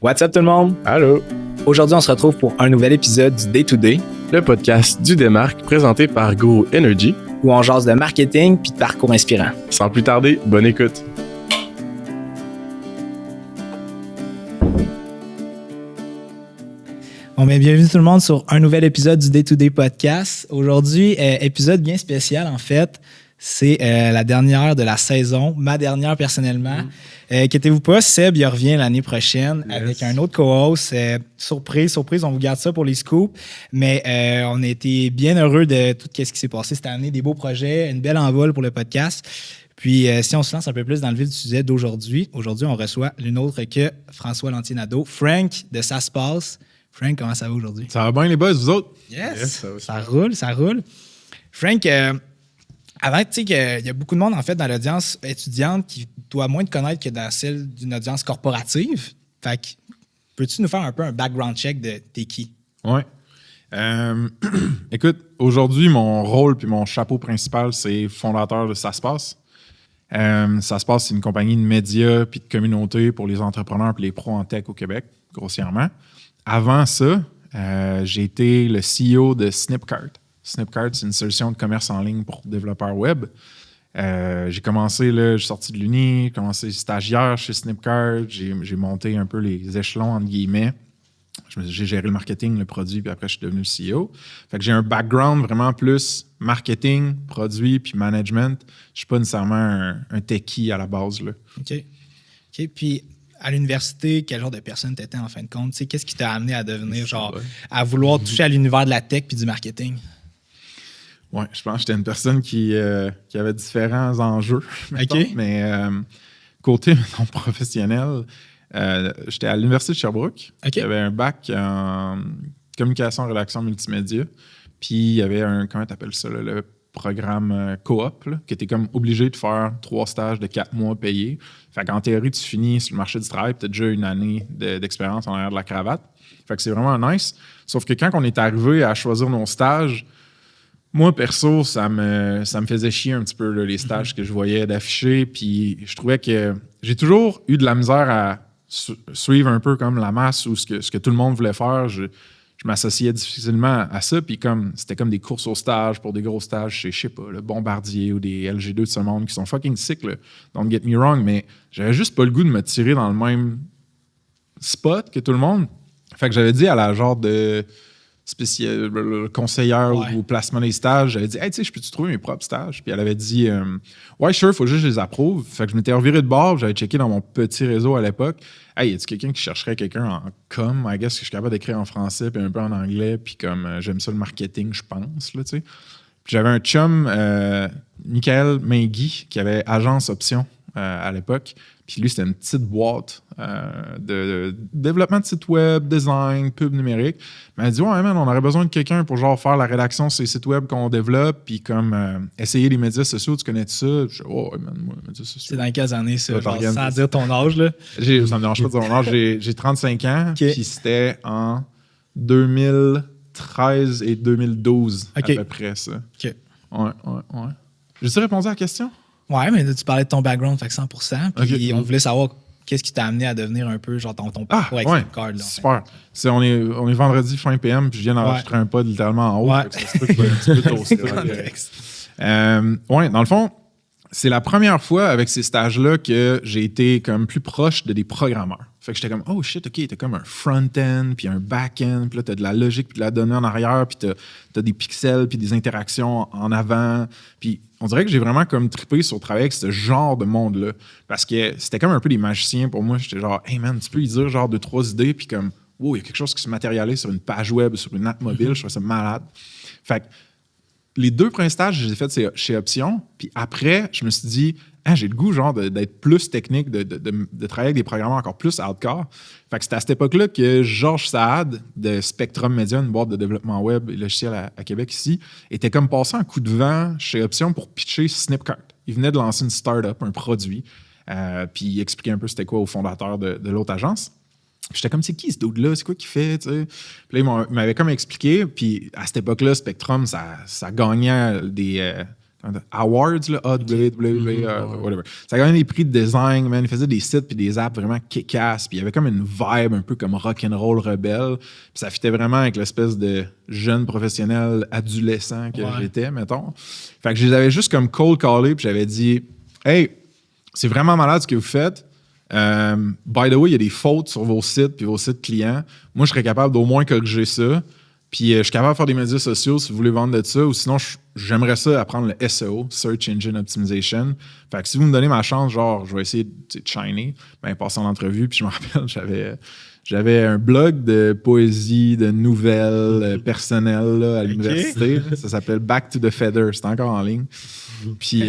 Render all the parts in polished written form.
What's up tout le monde? Allô? Aujourd'hui, on se retrouve pour un nouvel épisode du Day to Day Le podcast du Démarque présenté par Guru Energy. où on jase de marketing puis de parcours inspirant. Sans plus tarder, bonne écoute. Bon, bien, bienvenue tout le monde sur un nouvel épisode du Day to Day podcast. Aujourd'hui, épisode bien spécial en fait. C'est la dernière de la saison, ma dernière personnellement. Inquiétez-vous pas, Seb, il revient l'année prochaine avec un autre co-host. Surprise, on vous garde ça pour les scoops. Mais on a été bien heureux de tout ce qui s'est passé cette année, des beaux projets, une belle envol pour le podcast. Puis si on se lance un peu plus dans le vif du sujet d'aujourd'hui, on reçoit l'une autre que François Lantinado, Frank de Ça se passe. Frank, comment ça va aujourd'hui? Ça va bien les boys, vous autres? Yes, ça roule. Frank, avant, tu sais qu'il y a beaucoup de monde, en fait, dans l'audience étudiante qui doit moins te connaître que dans celle d'une audience corporative. Fait que, peux-tu nous faire un peu un background check de t'es qui? Oui. Écoute, aujourd'hui, mon rôle puis mon chapeau principal, c'est fondateur de Ça se passe. Ça se passe, c'est une compagnie de médias puis de communauté pour les entrepreneurs puis les pros en tech au Québec, grossièrement. Avant ça, j'ai été le CEO de Snipcart. Snipcart, c'est une solution de commerce en ligne pour développeurs web. J'ai commencé, je suis sorti de l'Uni, j'ai commencé stagiaire chez Snipcart, j'ai monté un peu les échelons, entre guillemets. J'ai géré le marketing, le produit, puis après, je suis devenu le CEO. Fait que j'ai un background vraiment plus marketing, produit, puis management. Je suis pas nécessairement un techie à la base, là. OK. Puis, à l'université, quel genre de personne t'étais en fin de compte? Tu sais, qu'est-ce qui t'a amené à devenir, à vouloir toucher à l'univers de la tech puis du marketing? Oui, je pense que j'étais une personne qui avait différents enjeux. Mettons, OK. Mais côté mettons, professionnel, j'étais à l'Université de Sherbrooke. OK. J'avais un bac en communication, rédaction, multimédia. Puis il y avait comment tu appelles ça, là, le programme coop, là, qui était comme obligé de faire 3 stages de 4 mois payés. Fait qu'en théorie, tu finis sur le marché du travail, tu as déjà une année d'expérience en arrière de la cravate. Fait que c'est vraiment nice. Sauf que quand on est arrivé à choisir nos stages, moi, perso, ça me faisait chier un petit peu là, les stages que je voyais d'afficher. Puis je trouvais que j'ai toujours eu de la misère à suivre un peu comme la masse ou ce que tout le monde voulait faire. Je m'associais difficilement à ça. Puis c'était comme des courses au stage pour des gros stages chez, je sais pas, le Bombardier ou des LG2 de ce monde qui sont fucking sick, là. Don't get me wrong, mais j'avais juste pas le goût de me tirer dans le même spot que tout le monde. Fait que j'avais dit à la genre de conseillère au placement des stages, j'avais dit, hey, tu sais, je peux-tu trouver mes propres stages? Puis elle avait dit, ouais, sure, faut juste que je les approuve. Fait que je m'étais reviré de bord, j'avais checké dans mon petit réseau à l'époque. Hey, y a-tu quelqu'un qui chercherait quelqu'un en com? I guess que je suis capable d'écrire en français puis un peu en anglais, puis comme j'aime ça le marketing, je pense, là, tu sais. Puis j'avais un chum, Michael Mingui, qui avait Agence Option à l'époque. Puis lui, c'était une petite boîte de développement de site web, design, pub numérique. Mais elle a dit, ouais, man, on aurait besoin de quelqu'un pour genre faire la rédaction sur les sites web qu'on développe, puis comme essayer les médias sociaux. Tu connais ça? Je dis, oh, man, moi, les médias sociaux. C'est dans quelles années, ça? Genre, sans dire ton âge, là? Ça me dérange pas de dire mon âge. J'ai 35 ans, puis c'était en 2013 et 2012, à peu près, ça. OK. Ouais. J'ai-tu répondu à la question? Ouais, mais là, tu parlais de ton background, fait que 100%. Puis on voulait savoir qu'est-ce qui t'a amené à devenir un peu, genre, ton parcours avec Snipcart. Là, super. On est vendredi fin PM, puis je viens d'enregistrer un pod littéralement en haut. Ouais. Ça se peut que je sois un petit peu toasté. Dans le fond, c'est la première fois avec ces stages-là que j'ai été comme plus proche de des programmeurs. Fait que j'étais comme, oh shit, OK, t'as comme un front-end, puis un back-end, puis là, t'as de la logique, puis de la donnée en arrière, puis t'as des pixels, puis des interactions en avant. Puis on dirait que j'ai vraiment comme trippé sur travailler avec ce genre de monde-là. Parce que c'était comme un peu des magiciens pour moi. J'étais genre, hey man, tu peux y dire genre 2-3 idées, puis comme, wow, il y a quelque chose qui se matérialise sur une page web, sur une app mobile. Je trouve ça malade. Fait que les 2 premiers stages, je les ai faits chez Option. Puis après, je me suis dit, j'ai le goût genre d'être plus technique, de travailler avec des programmeurs encore plus hardcore. Fait que c'était à cette époque-là que Georges Saad de Spectrum Media, une boîte de développement web et logiciel à Québec ici, était comme passé un coup de vent chez Option pour pitcher Snipcart. Il venait de lancer une start-up, un produit, puis il expliquait un peu c'était quoi au fondateur de l'autre agence. J'étais comme, c'est qui ce dude-là? C'est quoi qu'il fait? T'sais? Puis là, il m'avait comme expliqué. Puis à cette époque-là, Spectrum, ça gagnait des Awards, là, whatever. Ça a gagné des prix de design, man. Il faisait des sites puis des apps vraiment kick-ass. Puis il y avait comme une vibe un peu comme rock'n'roll rebelle. Puis ça fitait vraiment avec l'espèce de jeune professionnel adolescent que j'étais, mettons. Fait que je les avais juste comme cold callé puis j'avais dit « Hey, c'est vraiment malade ce que vous faites. By the way, il y a des fautes sur vos sites puis vos sites clients. Moi, je serais capable d'au moins corriger ça. Puis je suis capable de faire des médias sociaux si vous voulez vendre de ça. Ou sinon, j'aimerais ça apprendre le SEO, Search Engine Optimization. Fait que si vous me donnez ma chance, genre, je vais essayer de shiner, ben, passer en entrevue. Puis je me rappelle, j'avais un blog de poésie, de nouvelles personnelles là, à l'université. Ça s'appelle Back to the Feather. C'était encore en ligne. Puis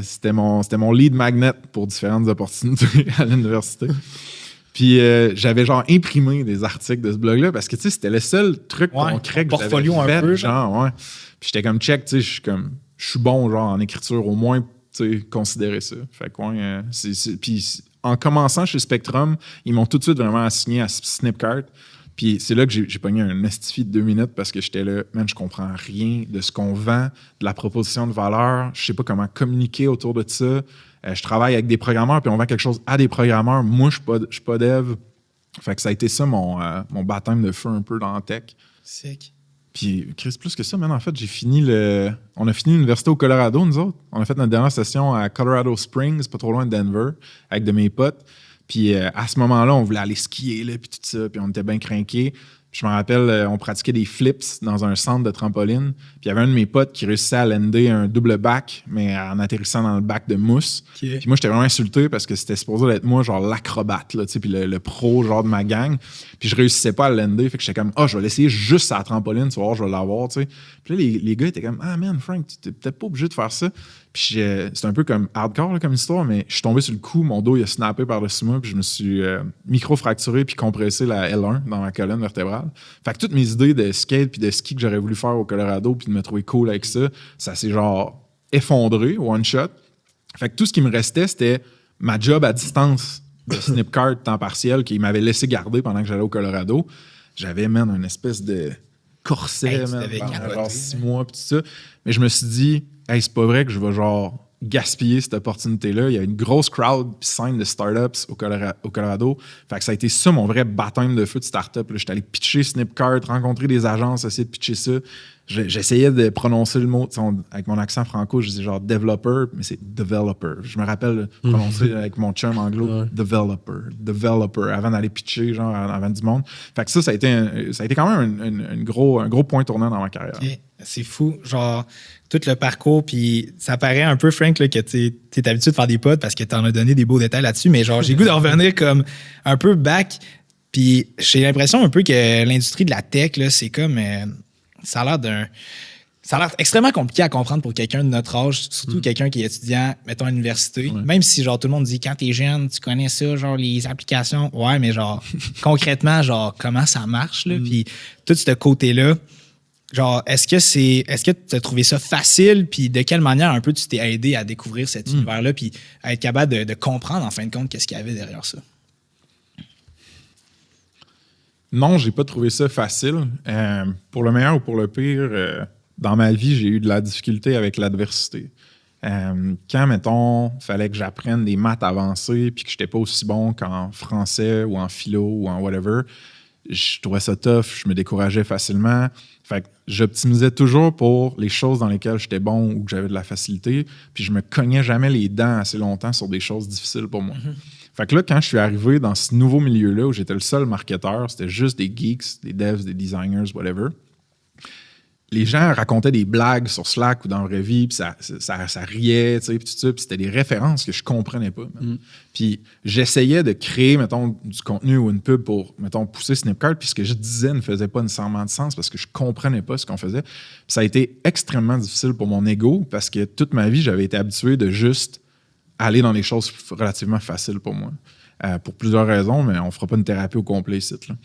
c'était mon lead magnet pour différentes opportunités à l'université. Puis j'avais genre imprimé des articles de ce blog-là parce que tu sais, c'était le seul truc concret que j'avais fait. Un peu, genre, ouais. Puis j'étais comme check, tu sais, je suis bon genre en écriture, au moins, tu sais, considérer ça. Fait que puis en commençant chez Spectrum, ils m'ont tout de suite vraiment assigné à Snipcart. Puis c'est là que j'ai pogné un estifi de 2 minutes parce que j'étais là, man, je comprends rien de ce qu'on vend, de la proposition de valeur. Je sais pas comment communiquer autour de ça. Je travaille avec des programmeurs, puis on vend quelque chose à des programmeurs. Moi, je suis pas dev. Fait que ça a été ça mon baptême de feu un peu dans la tech. Sick. Puis, Chris, plus que ça, man, en fait, on a fini l'université au Colorado, nous autres. On a fait notre dernière session à Colorado Springs, pas trop loin de Denver, avec de mes potes. Puis à ce moment-là, on voulait aller skier, là, puis tout ça, puis on était bien crinqués. Je me rappelle, on pratiquait des flips dans un centre de trampoline. Puis il y avait un de mes potes qui réussissait à lander un double back, mais en atterrissant dans le bac de mousse. Okay. Puis moi, j'étais vraiment insulté parce que c'était supposé être moi, genre l'acrobate, là, tu sais, puis le pro, genre de ma gang. Puis je réussissais pas à le lander. Fait que j'étais comme, je vais l'essayer juste à la trampoline, tu vas voir, je vais l'avoir, tu sais. Puis là, les gars étaient comme, ah man, Frank, tu t'es peut-être pas obligé de faire ça. Puis c'est un peu comme hardcore là, comme histoire, mais je suis tombé sur le coup, mon dos il a snappé par-dessus moi, puis je me suis micro-fracturé puis compressé la L1 dans ma colonne vertébrale. Fait que toutes mes idées de skate puis de ski que j'aurais voulu faire au Colorado puis de me trouver cool avec ça, ça s'est genre effondré, one shot. Fait que tout ce qui me restait, c'était ma job à distance de Snipcart temps partiel qu'il m'avait laissé garder pendant que j'allais au Colorado. J'avais, man, une espèce de corset, man, pendant genre 6 mois puis tout ça. Mais je me suis dit, hey, c'est pas vrai que je vais genre gaspiller cette opportunité-là. Il y a une grosse crowd puis scène de startups au Colorado. Fait que ça a été ça mon vrai baptême de feu de startup. J'étais allé pitcher Snipcart, rencontrer des agences, essayer de pitcher ça. J'essayais de prononcer le mot, avec mon accent franco, je disais genre developer, mais c'est developer. Je me rappelle prononcer avec mon chum anglo, developer, avant d'aller pitcher, genre avant du monde. Fait que ça a été quand même un gros point tournant dans ma carrière. Okay. C'est fou, genre tout le parcours, puis ça paraît un peu, Frank, là, que tu es habitué de faire des pods parce que tu en as donné des beaux détails là-dessus, mais genre j'ai le goût de revenir comme un peu back, puis j'ai l'impression un peu que l'industrie de la tech, là, c'est comme... Ça a l'air extrêmement compliqué à comprendre pour quelqu'un de notre âge, surtout quelqu'un qui est étudiant, mettons, à l'université. Ouais. Même si, genre, tout le monde dit, quand t'es jeune, tu connais ça, genre, les applications. Ouais, mais genre, concrètement, genre, comment ça marche, là? Puis tout ce côté-là, genre, est-ce que tu as trouvé ça facile? Puis de quelle manière, un peu, tu t'es aidé à découvrir cet univers-là, puis à être capable de comprendre, en fin de compte, qu'est-ce qu'il y avait derrière ça? Non, j'ai pas trouvé ça facile. Pour le meilleur ou pour le pire, dans ma vie, j'ai eu de la difficulté avec l'adversité. Quand, mettons, fallait que j'apprenne des maths avancées puis que j'étais pas aussi bon qu'en français ou en philo ou en whatever, je trouvais ça tough, je me décourageais facilement. Fait que j'optimisais toujours pour les choses dans lesquelles j'étais bon ou que j'avais de la facilité, puis je me cognais jamais les dents assez longtemps sur des choses difficiles pour moi. Fait que là, quand je suis arrivé dans ce nouveau milieu-là où j'étais le seul marketeur, c'était juste des geeks, des devs, des designers, whatever, les gens racontaient des blagues sur Slack ou dans la vraie vie, puis ça riait, tu sais, puis tout ça, puis c'était des références que je comprenais pas. Puis j'essayais de créer, mettons, du contenu ou une pub pour, mettons, pousser Snipcart, puis ce que je disais ne faisait pas nécessairement de sens parce que je comprenais pas ce qu'on faisait. Puis ça a été extrêmement difficile pour mon ego parce que toute ma vie, j'avais été habitué de juste aller dans des choses relativement faciles pour moi. Pour plusieurs raisons, mais on fera pas une thérapie au complet ici, là.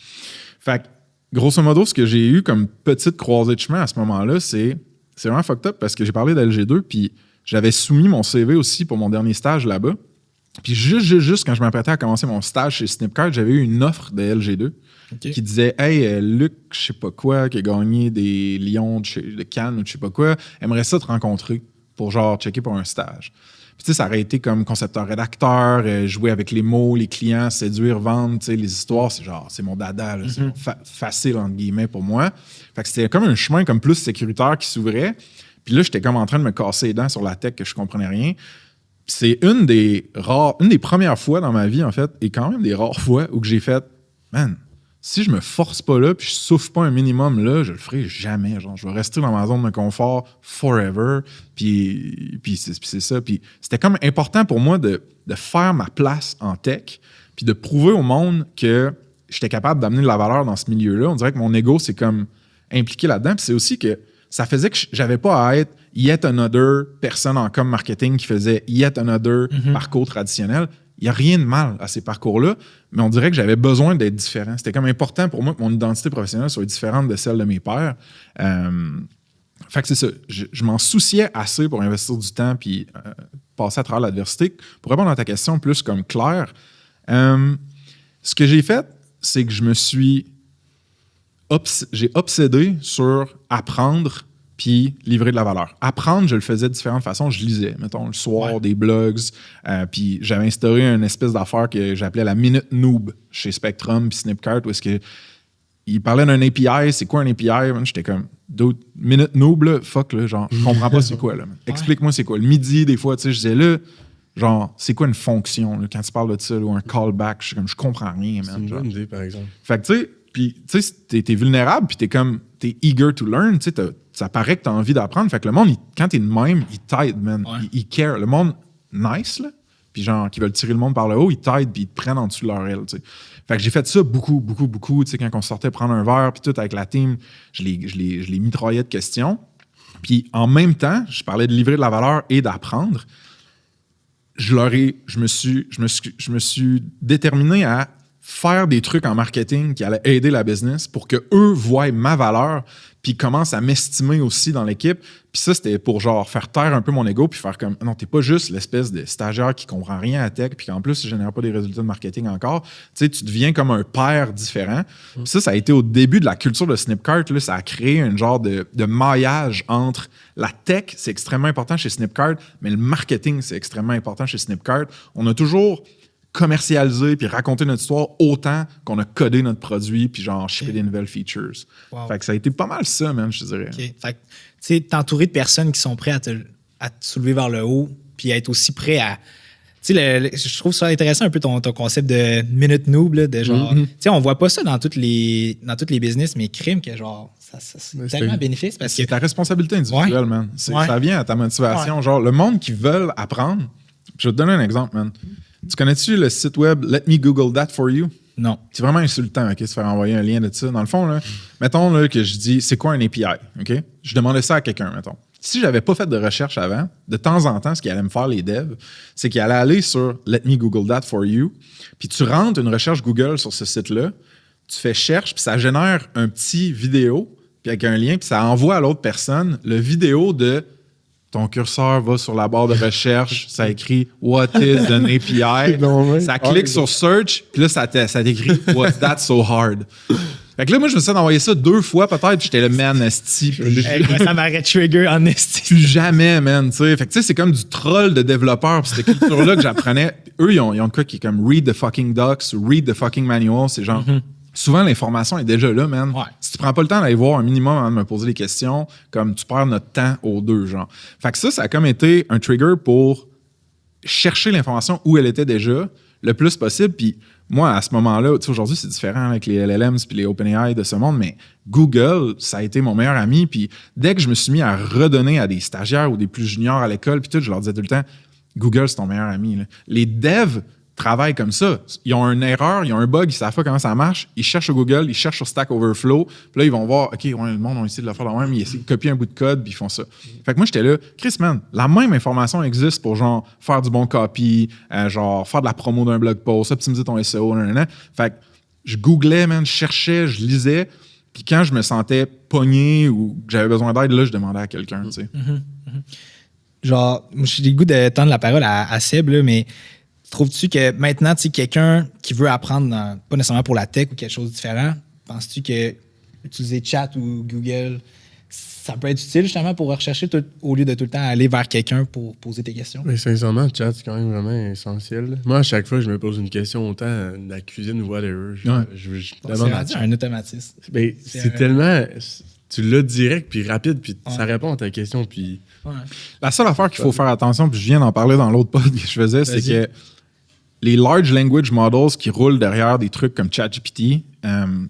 Fait que, grosso modo, ce que j'ai eu comme petite croisée de chemin à ce moment-là, c'est vraiment fucked up parce que j'ai parlé d'LG2, puis j'avais soumis mon CV aussi pour mon dernier stage là-bas. Puis juste quand je m'apprêtais à commencer mon stage chez Snipcart, j'avais eu une offre de LG2 qui disait « Hey, Luc, je sais pas quoi, qui a gagné des Lions de Cannes ou je sais pas quoi, aimerait ça te rencontrer pour genre checker pour un stage. Puis tu sais, ça aurait été comme concepteur-rédacteur, jouer avec les mots, les clients, séduire, vendre, tu sais, les histoires, c'est mon dada, là, c'est facile, entre guillemets, pour moi. Fait que c'était comme un chemin comme plus sécuritaire qui s'ouvrait. Puis là, j'étais comme en train de me casser les dents sur la tech que je comprenais rien. Puis c'est une des premières fois dans ma vie, en fait, et quand même des rares fois où que j'ai fait, man, si je me force pas là, puis je souffre pas un minimum là, je le ferai jamais. Genre, je vais rester dans ma zone de confort forever. Puis c'est ça. Puis c'était comme important pour moi de faire ma place en tech, puis de prouver au monde que j'étais capable d'amener de la valeur dans ce milieu-là. On dirait que mon ego, c'est comme impliqué là-dedans. Puis c'est aussi que ça faisait que j'avais pas à être yet another personne en com marketing qui faisait yet another parcours traditionnel. Il n'y a rien de mal à ces parcours-là, mais on dirait que j'avais besoin d'être différent. C'était comme important pour moi que mon identité professionnelle soit différente de celle de mes pairs. Fait que c'est ça. Je m'en souciais assez pour investir du temps puis passer à travers l'adversité. Pour répondre à ta question plus comme claire, ce que j'ai fait, c'est que j'ai obsédé sur apprendre puis livrer de la valeur. Apprendre, je le faisais de différentes façons. Je lisais, mettons, le soir, des blogs, puis j'avais instauré une espèce d'affaire que j'appelais la Minute Noob chez Spectrum puis Snipcart, où est-ce que il parlait d'un API. C'est quoi un API? J'étais comme, Minute Noob, là, fuck, là, genre, je comprends pas c'est quoi, là. Explique-moi c'est quoi. Le midi, des fois, tu sais, je disais, là, genre, c'est quoi une fonction, là, quand tu parles de ça, là, ou un callback, je comprends rien, man. C'est une bonne idée, par exemple. Fait que, tu sais, puis, tu sais, t'es vulnérable, puis t'es eager to learn, tu sais, ça paraît que t'as envie d'apprendre. Fait que le monde, quand t'es de même, il t'aide, man. Il care. Le monde, nice, là, puis genre, qui veulent tirer le monde par le haut, ils t'aident, puis ils te prennent en dessous de leur aile, tu sais. Fait que j'ai fait ça beaucoup, tu sais, quand on sortait prendre un verre, puis tout, avec la team, je les mitraillais de questions. Puis, en même temps, je parlais de livrer de la valeur et d'apprendre. Je me suis déterminé à faire des trucs en marketing qui allaient aider la business pour qu'eux voient ma valeur puis commencent à m'estimer aussi dans l'équipe. Puis ça, c'était pour genre faire taire un peu mon ego puis faire comme, non, t'es pas juste l'espèce de stagiaire qui comprend rien à tech puis qu'en plus, tu génères pas des résultats de marketing encore. Tu sais, tu deviens comme un père différent. Puis ça a été au début de la culture de Snipcart. Là, ça a créé un genre de maillage entre la tech, c'est extrêmement important chez Snipcart, mais le marketing, c'est extrêmement important chez Snipcart. On a toujours commercialiser puis raconter notre histoire autant qu'on a codé notre produit puis genre shipper des nouvelles features. Wow. Fait que ça a été pas mal ça, man, je te dirais. Okay. Fait que, tu sais, t'entourer de personnes qui sont prêtes à te soulever vers le haut puis à être aussi prêt à... Tu sais, je trouve ça intéressant un peu ton concept de minute noob, là, de genre... Tu sais, on voit pas ça dans toutes les business, mais crime que genre... c'est tellement bénéfique parce que... C'est ta responsabilité individuelle, man. Ça vient à ta motivation. Ouais. Genre, le monde qui veut apprendre... Je vais te donner un exemple, man. Tu connais-tu le site web Let Me Google That For You? Non. C'est vraiment insultant, OK, de se faire envoyer un lien de ça. Dans le fond, là, mettons là, que je dis, c'est quoi un API? OK? Je demandais ça à quelqu'un, mettons. Si j'avais pas fait de recherche avant, de temps en temps, ce qui allait me faire les devs, c'est qu'il allait aller sur Let Me Google That For You, puis tu rentres une recherche Google sur ce site-là, tu fais cherche, puis ça génère un petit vidéo, puis avec un lien, puis ça envoie à l'autre personne le vidéo de... Ton curseur va sur la barre de recherche, ça écrit « What is an API? » Ça clique sur « Search », puis là, ça t'écrit « What's that so hard? » Fait que là, moi, je me suis envoyé ça 2 fois peut-être, puis j'étais le man esti. Ça m'aurait trigger en esti. Plus jamais, man, tu sais. Fait que tu sais, c'est comme du troll de développeur, puis cette culture-là que j'apprenais. Eux, ils ont quoi qui est comme « Read the fucking docs » ou « Read the fucking manual », c'est genre... Souvent, l'information est déjà là, man. Ouais. Si tu prends pas le temps d'aller voir un minimum avant de me poser des questions, comme tu perds notre temps aux deux, genre. Fait que ça a comme été un trigger pour chercher l'information où elle était déjà le plus possible. Puis moi, à ce moment-là, tu sais, aujourd'hui, c'est différent avec les LLMs puis les OpenAI de ce monde, mais Google, ça a été mon meilleur ami. Puis dès que je me suis mis à redonner à des stagiaires ou des plus juniors à l'école, puis tout, je leur disais tout le temps, Google, c'est ton meilleur ami, là. Les devs travaillent comme ça. Ils ont une erreur, ils ont un bug, ils savent pas comment ça marche. Ils cherchent sur Google, ils cherchent sur Stack Overflow. Puis là, ils vont voir, OK, ouais, le monde a essayé de le faire de même, ils essaient de copier un bout de code, puis ils font ça. Fait que moi, j'étais là, Chris, man, la même information existe pour genre faire du bon copy, genre faire de la promo d'un blog post, optimiser ton SEO, nanana. Fait que je googlais, man, je cherchais, je lisais. Puis quand je me sentais pogné ou que j'avais besoin d'aide, là, je demandais à quelqu'un, tu sais. Genre, j'ai le goût de tendre la parole à Seb, là, mais trouves-tu que maintenant, tu sais, quelqu'un qui veut apprendre, pas nécessairement pour la tech ou quelque chose de différent, penses-tu que utiliser chat ou Google, ça peut être utile justement pour rechercher au lieu de tout le temps aller vers quelqu'un pour poser tes questions. Mais sincèrement, le chat, c'est quand même vraiment essentiel. Moi, à chaque fois, je me pose une question, autant de la cuisine ou whatever. C'est rendu un automatisme. Ben, c'est tellement... Tu l'as direct, puis rapide, puis ça répond à ta question, puis... Ouais. La seule affaire qu'il faut faire attention, puis je viens d'en parler dans l'autre pod que je faisais, c'est que les large language models qui roulent derrière des trucs comme ChatGPT,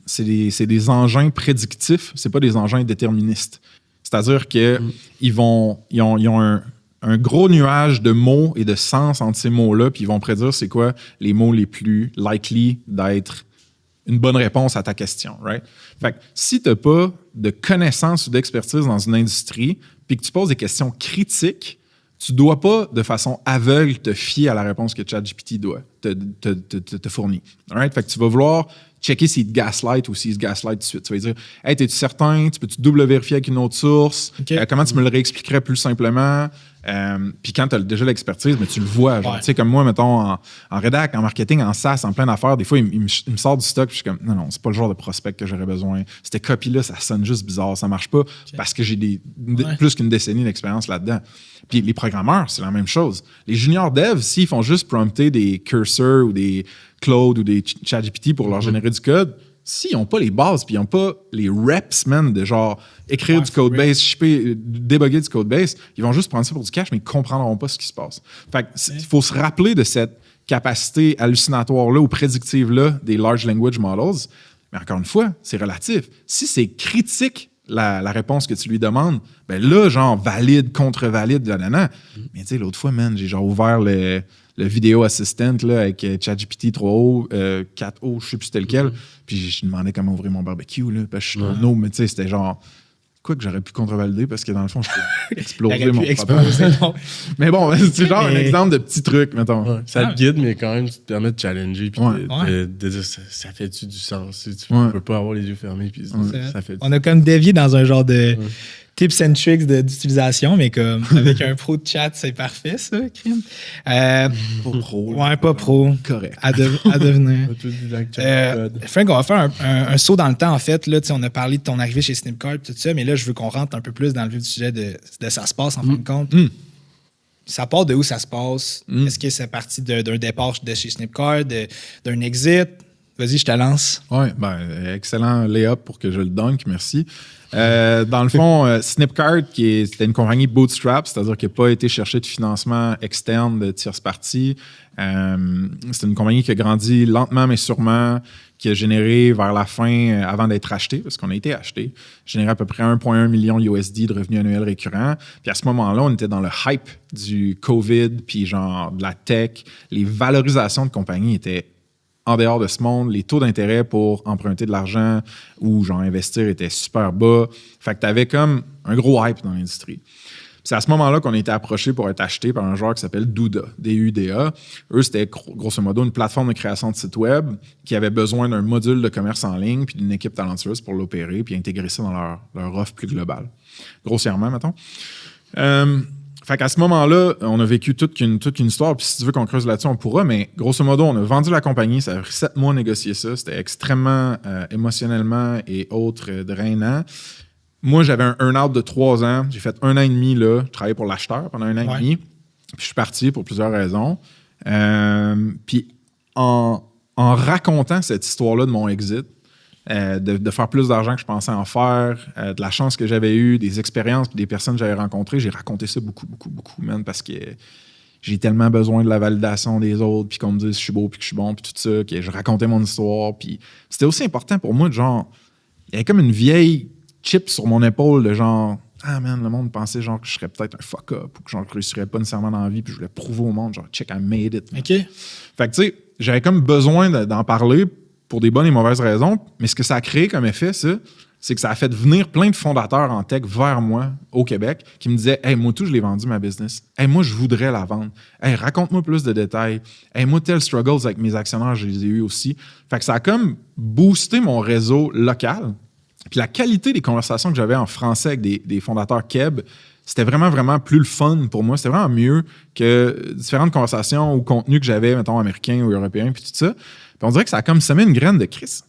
c'est des engins prédictifs, c'est pas des engins déterministes. C'est-à-dire qu'ils ont un gros nuage de mots et de sens entre ces mots-là, puis ils vont prédire c'est quoi les mots les plus likely d'être une bonne réponse à ta question, right? Fait que si tu n'as pas de connaissances ou d'expertise dans une industrie, puis que tu poses des questions critiques, tu ne dois pas, de façon aveugle, te fier à la réponse que ChatGPT doit te fournir. Right? Fait que tu vas vouloir checker s'il te gaslight ou s'il se gaslight tout de suite. Tu vas dire, « Hey, t'es-tu certain? Tu peux-tu double vérifier avec une autre source? Okay. Comment tu me le réexpliquerais plus simplement? » Puis quand tu as déjà l'expertise, mais tu le vois. Genre, tu sais, comme moi, mettons, en rédac, en marketing, en SaaS, en plein d'affaires, des fois, il me sort du stock, puis je suis comme, non, c'est pas le genre de prospect que j'aurais besoin. Cette copie-là, ça sonne juste bizarre, ça marche pas parce que j'ai plus qu'une décennie d'expérience là-dedans. Puis les programmeurs, c'est la même chose. Les juniors devs, s'ils font juste prompter des cursors ou des Claude ou des ChatGPT pour leur générer du code, s'ils n'ont pas les bases puis ils n'ont pas les reps, man, de genre écrire du code base, shipper, débugger du code base, ils vont juste prendre ça pour du cash, mais ils ne comprendront pas ce qui se passe. Fait il faut se rappeler de cette capacité hallucinatoire-là ou prédictive-là des large language models. Mais encore une fois, c'est relatif. Si c'est critique, la réponse que tu lui demandes, ben là, genre, valide, contre-valide, nanana. Mais tu sais, l'autre fois, man, j'ai genre ouvert le vidéo assistant là, avec ChatGPT 3O, 4O, je sais plus c'était lequel. Puis je demandais comment ouvrir mon barbecue, là, parce que je suis trop mais tu sais, c'était genre... Quoi que j'aurais pu contre-valider parce que dans le fond, je peux exploser mon propre. Mais bon, c'est genre un exemple de petit truc, mettons. Ouais, ça te guide, mais quand même, tu te permets de challenger puis de dire ça fait-tu du sens? Tu peux pas avoir les yeux fermés puis ça fait. On a comme dévié dans un genre de tips and tricks d'utilisation, mais comme avec un pro de chat, c'est parfait, ça, crime. Pas pro. Ouais, pas pro. Correct. À devenir. Frank, on va faire un saut dans le temps, en fait. Là, on a parlé de ton arrivée chez Snipcart et tout ça, mais là, je veux qu'on rentre un peu plus dans le vif du sujet de ça se passe, en fin de compte. Ça part de où ça se passe? Est-ce que c'est parti d'un départ de chez Snipcart, d'un exit? Vas-y, je te lance. Oui, ben, excellent lay-up pour que je le dunk, merci. Dans le fond, Snipcart, c'était une compagnie bootstrap, c'est-à-dire qui n'a pas été chercher de financement externe de tierce partie. C'est une compagnie qui a grandi lentement mais sûrement, qui a généré vers la fin, avant d'être acheté, parce qu'on a été acheté, généré à peu près 1,1 million USD de revenus annuels récurrents. Puis à ce moment-là, on était dans le hype du COVID, puis genre de la tech. Les valorisations de compagnie étaient en dehors de ce monde, les taux d'intérêt pour emprunter de l'argent ou genre investir étaient super bas. Fait que tu avais comme un gros hype dans l'industrie. C'est à ce moment-là qu'on a été approché pour être acheté par un joueur qui s'appelle Duda, D-U-D-A. Eux, c'était grosso modo une plateforme de création de sites web qui avait besoin d'un module de commerce en ligne puis d'une équipe talentueuse pour l'opérer puis intégrer ça dans leur offre plus globale. Grossièrement, mettons. Fait qu'à ce moment-là, on a vécu toute une histoire. Puis si tu veux qu'on creuse là-dessus, on pourra. Mais grosso modo, on a vendu la compagnie. Ça a pris 7 mois à négocier ça. C'était extrêmement émotionnellement et autres drainant. Moi, j'avais un earn-out de 3 ans. J'ai fait 1 an et demi là. Je travaillais pour l'acheteur pendant 1 an et demi. Puis je suis parti pour plusieurs raisons. Puis en racontant cette histoire-là de mon exit, de faire plus d'argent que je pensais en faire, de la chance que j'avais eue, des expériences et des personnes que j'avais rencontrées, j'ai raconté ça beaucoup, man, parce que j'ai tellement besoin de la validation des autres, puis qu'on me dise que je suis beau, puis que je suis bon, puis tout ça, que je racontais mon histoire. Puis c'était aussi important pour moi de genre, il y avait comme une vieille chip sur mon épaule de genre, ah man, le monde pensait genre que je serais peut-être un fuck-up ou que genre, je réussirais pas nécessairement dans la vie, puis je voulais prouver au monde, genre, check, I made it. OK. Fait que tu sais, j'avais comme besoin d'en parler pour des bonnes et mauvaises raisons, mais ce que ça a créé comme effet, ça, c'est que ça a fait venir plein de fondateurs en tech vers moi au Québec qui me disaient « Hey, moi tout, je l'ai vendu ma business. Hey, moi, je voudrais la vendre. Hey, raconte-moi plus de détails. Hey, moi, tel struggles avec mes actionnaires, je les ai eus aussi. » Fait que ça a comme boosté mon réseau local. Puis la qualité des conversations que j'avais en français avec des fondateurs Keb, c'était vraiment, vraiment plus le fun pour moi. C'était vraiment mieux que différentes conversations ou contenus que j'avais, mettons, américains ou européens, puis tout ça. Puis on dirait que ça a comme semé une graine de Chris.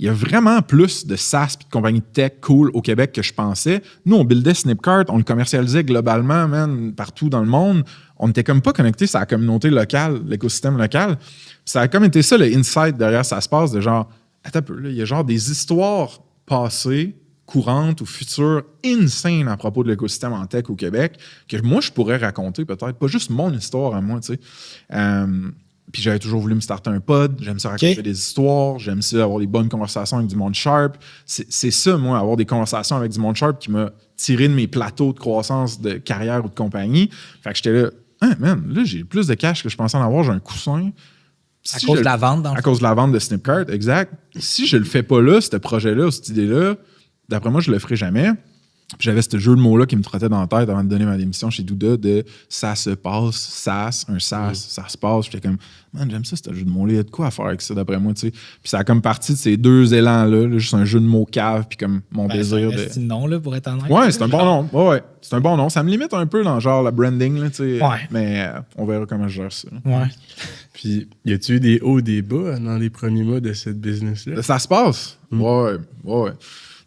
il y a vraiment plus de SaaS et de compagnies de tech cool au Québec que je pensais. Nous, on buildait Snipcart, on le commercialisait globalement, man, partout dans le monde. On n'était comme pas connectés sur la communauté locale, l'écosystème local. Puis ça a comme été ça, le insight derrière ça se passe de genre, attends un peu, là, il y a genre des histoires passées, courantes ou futures, insane à propos de l'écosystème en tech au Québec, que moi, je pourrais raconter peut-être, pas juste mon histoire à moi, tu sais. Puis j'avais toujours voulu me starter un pod, j'aime ça raconter des histoires, j'aime ça avoir des bonnes conversations avec du monde sharp. C'est ça, moi, avoir des conversations avec du monde sharp qui m'a tiré de mes plateaux de croissance de carrière ou de compagnie. Fait que j'étais là, man, là, j'ai plus de cash que je pensais en avoir, j'ai un coussin. À cause de la vente, À cause de la vente de Snipcart, exact. Si je le fais pas là, ce projet-là, cette idée-là, d'après moi, je le ferai jamais. Puis j'avais ce jeu de mots-là qui me trottait dans la tête avant de donner ma démission chez Douda de ça se passe, SaaS, un SaaS, ça se passe. J'étais comme, man, j'aime ça, ce jeu de mots-là. Il y a de quoi à faire avec ça, d'après moi, tu sais. Puis ça a comme parti de ces deux élans-là, là, juste un jeu de mots cave, puis comme mon désir de. C'est un nom, là, pour être honnête. Ouais, c'est un bon nom. Ouais, c'est un bon nom. Ça me limite un peu dans genre la branding, là, tu sais. Ouais. Mais on verra comment je gère ça. Ouais. Puis, y a-tu eu des hauts, des bas dans les premiers mois de cette business-là? Ça se passe? Ouais.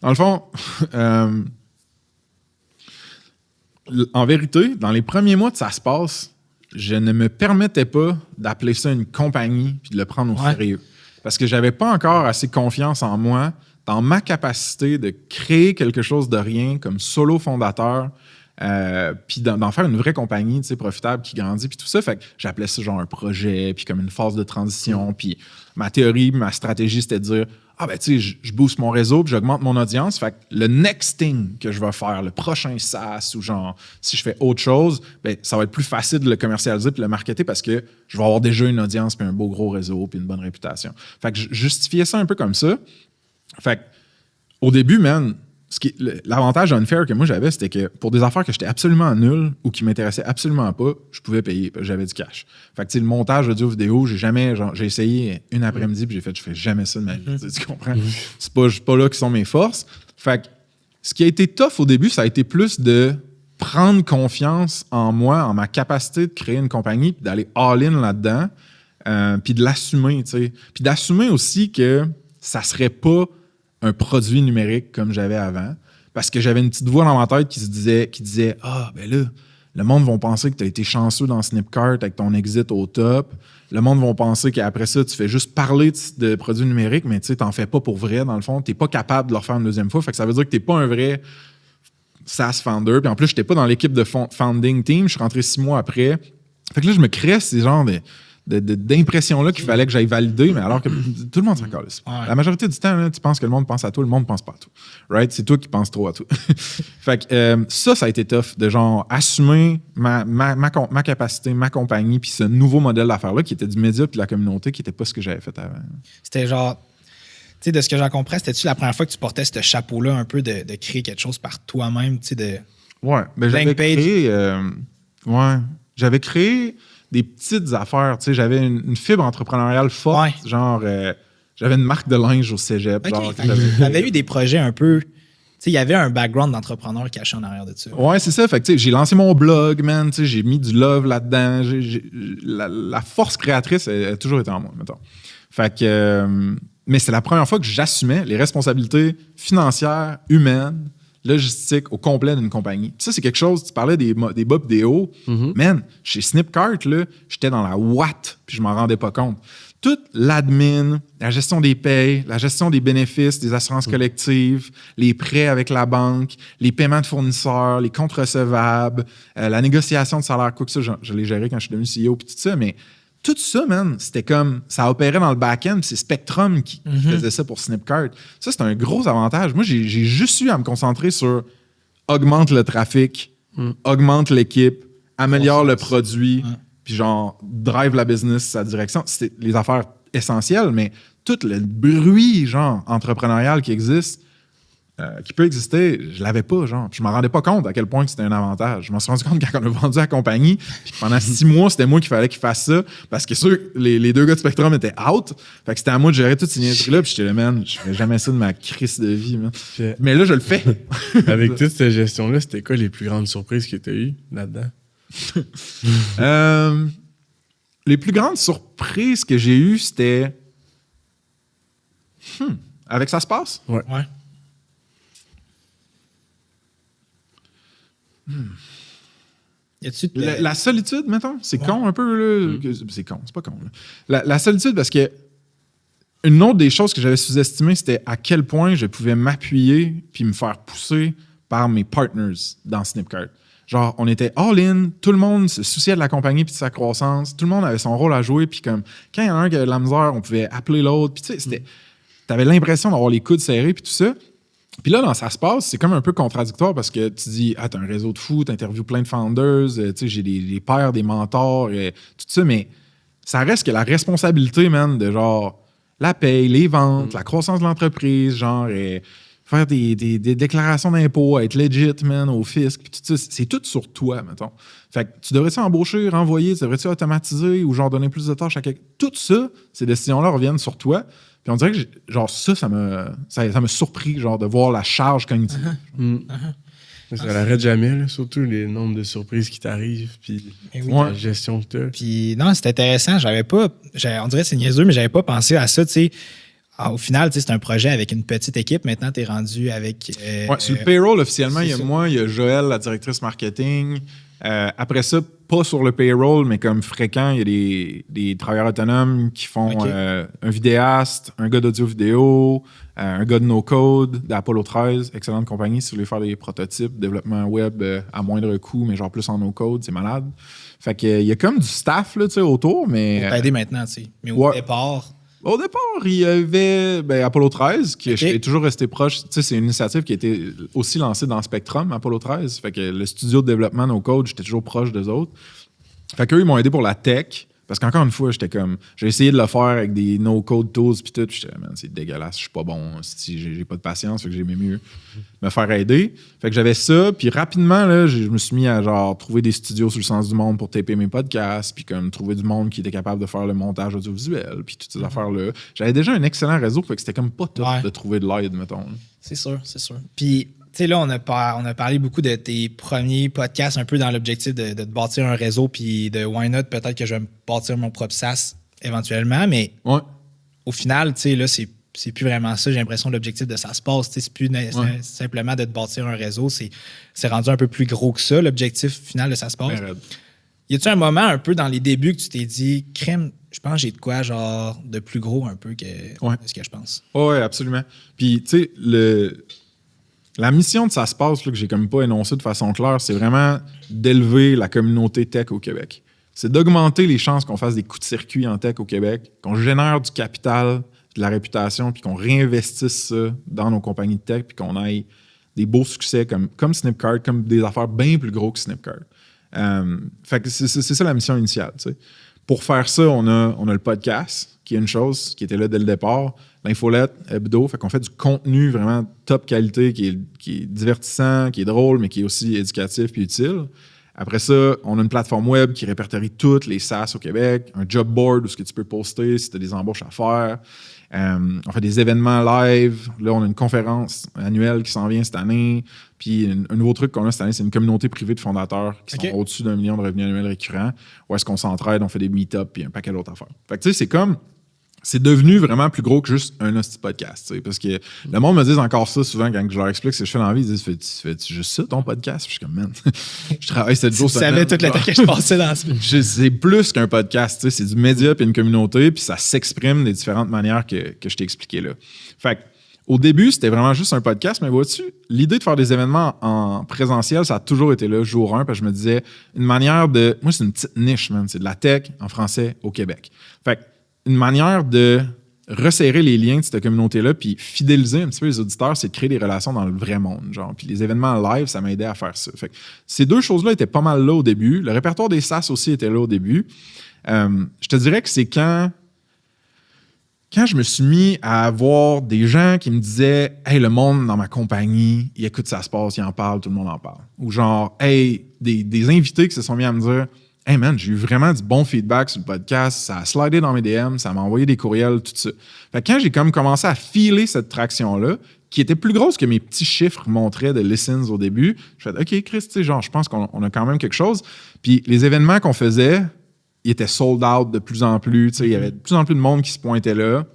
Dans le fond, en vérité, dans les premiers mois de ça se passe, je ne me permettais pas d'appeler ça une compagnie puis de le prendre au sérieux. Parce que j'avais pas encore assez confiance en moi, dans ma capacité de créer quelque chose de rien comme solo fondateur, puis d'en faire une vraie compagnie, tu sais, profitable, qui grandit, puis tout ça. Fait que j'appelais ça genre un projet, puis comme une phase de transition. Puis ma théorie, ma stratégie, c'était de dire, ben tu sais, je booste mon réseau, puis j'augmente mon audience. Fait que le next thing que je vais faire, le prochain SaaS, ou genre, si je fais autre chose, ben ça va être plus facile de le commercialiser puis de le marketer parce que je vais avoir déjà une audience, puis un beau gros réseau, puis une bonne réputation. Fait que je justifiais ça un peu comme ça. Fait que, au début, man, l'avantage d'Unfair que moi j'avais, c'était que pour des affaires que j'étais absolument nul ou qui m'intéressaient absolument pas, je pouvais payer, j'avais du cash. Fait que le montage audio vidéo, j'ai essayé une après-midi puis j'ai fait, je fais jamais ça de ma vie, tu comprends? C'est pas là qui sont mes forces. Fait que ce qui a été tough au début, ça a été plus de prendre confiance en moi, en ma capacité de créer une compagnie puis d'aller all-in là-dedans, puis de l'assumer, tu sais. Puis d'assumer aussi que ça serait pas un produit numérique comme j'avais avant. Parce que j'avais une petite voix dans ma tête qui disait ben là, le monde va penser que tu as été chanceux dans Snipcart avec ton exit au top. Le monde va penser qu'après ça, tu fais juste parler de produits numériques, mais tu sais, t'en fais pas pour vrai, dans le fond. T'es pas capable de le refaire une deuxième fois. Fait que ça veut dire que t'es pas un vrai SaaS founder. Puis en plus, j'étais pas dans l'équipe de founding team. Je suis rentré 6 mois après. Fait que là, je me crée ces genres d'impression-là qu'il fallait que j'aille valider, mais alors que tout le monde s'en calisse. Ouais. La majorité du temps, là, tu penses que le monde pense à toi, le monde pense pas à toi. Right? C'est toi qui penses trop à toi. Fait que ça a été tough de genre assumer ma capacité, ma compagnie, puis ce nouveau modèle d'affaires-là qui était du média puis de la communauté qui était pas ce que j'avais fait avant. C'était genre, tu sais, de ce que j'en comprends, c'était-tu la première fois que tu portais ce chapeau-là un peu de créer quelque chose par toi-même, tu sais, de... Ouais, ben j'avais créé des petites affaires, tu sais, j'avais une fibre entrepreneuriale forte, genre, j'avais une marque de linge au cégep. Okay. J'avais eu des projets un peu, tu sais, il y avait un background d'entrepreneur caché en arrière de ça. Ouais, c'est ça, fait que tu sais, j'ai lancé mon blog, man, tu sais, j'ai mis du love là-dedans, la force créatrice a toujours été en moi, mettons. Fait que, mais c'est la première fois que j'assumais les responsabilités financières, humaines, logistique au complet d'une compagnie. Puis ça, c'est quelque chose, tu parlais des bas et des hauts. Man, chez Snipcart, là, j'étais dans la ouate, puis je m'en rendais pas compte. Toute l'admin, la gestion des payes, la gestion des bénéfices, des assurances collectives, les prêts avec la banque, les paiements de fournisseurs, les comptes recevables, la négociation de salaire, quoi que ça, je l'ai géré quand je suis devenu CEO, puis tout ça, mais tout ça, man, c'était comme, ça opérait dans le back-end, c'est Spectrum qui faisait ça pour Snipcart. Ça, c'est un gros avantage. Moi, j'ai juste eu à me concentrer sur augmente le trafic, augmente l'équipe, améliore le produit, puis genre, drive la business, sa direction. C'est les affaires essentielles, mais tout le bruit, genre, entrepreneurial qui existe, qui peut exister, je l'avais pas, genre. Puis je m'en rendais pas compte à quel point c'était un avantage. Je m'en suis rendu compte quand on a vendu la compagnie, puis pendant 6 mois, c'était moi qu'il fallait qu'il fasse ça, parce que sûr, les deux gars de Spectrum étaient out, fait que c'était à moi de gérer toutes ces niaiseries-là, puis j'étais là, man, je ferais jamais ça de ma crise de vie, man. Mais là, je le fais. Avec toute cette gestion-là, c'était quoi les plus grandes surprises que tu as eues là-dedans? Les plus grandes surprises que j'ai eues, c'était... Avec Ça se passe? Ouais. La solitude, mettons, c'est con un peu. Là. C'est con, c'est pas con. La solitude, parce que une autre des choses que j'avais sous-estimé, c'était à quel point je pouvais m'appuyer puis me faire pousser par mes partners dans Snipcart. Genre, on était all-in, tout le monde se souciait de la compagnie puis de sa croissance, tout le monde avait son rôle à jouer, puis comme, quand il y en a un qui avait de la misère, on pouvait appeler l'autre, puis tu sais, t'avais l'impression d'avoir les coudes serrés puis tout ça. Puis là, dans Ça se passe, c'est comme un peu contradictoire parce que tu dis, t'as un réseau de fous, t'interviews plein de founders, tu sais, j'ai des pairs, des mentors, tout ça, mais ça reste que la responsabilité, man, de genre la paye, les ventes, la croissance de l'entreprise, genre faire des déclarations d'impôts, être legit, man, au fisc, puis tout ça, c'est tout sur toi, mettons. Fait que tu devrais-tu embaucher, renvoyer, tu devrais-tu automatiser ou genre donner plus de tâches à quelqu'un? Tout ça, ces décisions-là reviennent sur toi. Puis on dirait que genre ça m'a surpris genre de voir la charge cognitive. Ça n'arrête jamais, là, surtout les nombres de surprises qui t'arrivent, puis la gestion que t'as. Puis non, c'est intéressant. On dirait que c'est niaiseux, mais j'avais pas pensé à ça, tu sais. Au final, c'est un projet avec une petite équipe. Maintenant, tu es rendu avec... sur le payroll, officiellement, il y a moi, il y a Joël, la directrice marketing. Après ça, pas sur le payroll, mais comme fréquent, il y a des travailleurs autonomes qui font un vidéaste, un gars d'audio-vidéo, un gars de no-code, d'Apollo 13, excellente compagnie si vous voulez faire des prototypes, développement web à moindre coût, mais genre plus en no-code, c'est malade. Fait qu'il y a comme du staff là, autour, mais... Pour t'aider maintenant, tu sais. Mais au départ... Au départ, il y avait Apollo 13, qui est toujours resté proche. Tu sais, c'est une initiative qui a été aussi lancée dans Spectrum, Apollo 13. Fait que le studio de développement No Code, j'étais toujours proche d'eux autres. Fait qu'eux, ils m'ont aidé pour la tech. Parce qu'encore une fois, j'étais comme... J'ai essayé de le faire avec des no-code tools puis tout. Puis j'étais, man, c'est dégueulasse, je suis pas bon. Si j'ai pas de patience, fait que j'aimais mieux me faire aider. Fait que j'avais ça. Puis rapidement, là, je me suis mis à genre trouver des studios sur le sens du monde pour taper mes podcasts. Puis comme trouver du monde qui était capable de faire le montage audiovisuel. Puis toutes ces affaires-là. J'avais déjà un excellent réseau. Fait que c'était comme pas top de trouver de l'aide, mettons. C'est sûr, c'est sûr. Puis... Tu sais, là, on a parlé beaucoup de tes premiers podcasts, un peu dans l'objectif de te bâtir un réseau, puis de why not, peut-être que je vais me bâtir mon propre SaaS éventuellement, mais au final, tu sais, là, c'est plus vraiment ça. J'ai l'impression que l'objectif de Ça se passe, c'est plus simplement de te bâtir un réseau, c'est rendu un peu plus gros que ça, l'objectif final de Ça se passe. Y a-tu un moment un peu dans les débuts que tu t'es dit, crème, je pense que j'ai de quoi, genre, de plus gros un peu que ce que je pense? Oui, absolument. Puis, tu sais, la mission de Ça se passe, là, que j'ai comme pas énoncé de façon claire, c'est vraiment d'élever la communauté tech au Québec. C'est d'augmenter les chances qu'on fasse des coups de circuit en tech au Québec, qu'on génère du capital, de la réputation, puis qu'on réinvestisse ça dans nos compagnies de tech, puis qu'on ait des beaux succès comme Snipcart, comme des affaires bien plus gros que Snipcart. Fait que c'est ça la mission initiale. T'sais. Pour faire ça, on a le podcast, qui est une chose qui était là dès le départ. L'infolette, hebdo, fait qu'on fait du contenu vraiment top qualité, qui est divertissant, qui est drôle, mais qui est aussi éducatif et utile. Après ça, on a une plateforme web qui répertorie toutes les SaaS au Québec, un job board où ce que tu peux poster si tu as des embauches à faire. On fait des événements live. Là, on a une conférence annuelle qui s'en vient cette année. Puis un nouveau truc qu'on a cette année, c'est une communauté privée de fondateurs qui sont au-dessus d'1 million de revenus annuels récurrents. Où est-ce qu'on s'entraide, on fait des meet-ups puis un paquet d'autres affaires. Fait que tu sais, c'est devenu vraiment plus gros que juste un hostie podcast. T'sais, parce que le monde me dit encore ça souvent quand je leur explique ce que je fais dans la vie. Ils disent, fais-tu juste ça, ton podcast? Puis je suis comme, man, je travaille 7 jours semaine. Tu savais tout le temps que je passais dans ce... C'est plus qu'un podcast. C'est du média puis une communauté. Puis ça s'exprime des différentes manières que je t'ai expliqué là. Fait au début, c'était vraiment juste un podcast. Mais vois-tu, l'idée de faire des événements en présentiel, ça a toujours été là, jour 1. Parce que je me disais, une manière de... Moi, c'est une petite niche, man. C'est de la tech en français au Québec. Fait une manière de resserrer les liens de cette communauté-là puis fidéliser un petit peu les auditeurs, c'est de créer des relations dans le vrai monde. Genre. Puis les événements live, ça m'a aidé à faire ça. Fait que ces deux choses-là étaient pas mal là au début. Le répertoire des SaaS aussi était là au début. Je te dirais que c'est quand je me suis mis à avoir des gens qui me disaient « Hey, le monde dans ma compagnie, il écoute Ça se passe, il en parle, tout le monde en parle. » Ou genre « Hey, des invités qui se sont mis à me dire « Hey man, j'ai eu vraiment du bon feedback sur le podcast, ça a slidé dans mes DM, ça m'a envoyé des courriels, tout ça. » Fait que quand j'ai comme commencé à filer cette traction-là, qui était plus grosse que mes petits chiffres montraient de listens au début, je fais « OK, Chris, tu sais, genre, je pense qu'on a quand même quelque chose. » Puis les événements qu'on faisait, ils étaient sold out de plus en plus, tu sais, il y avait de plus en plus de monde qui se pointait là.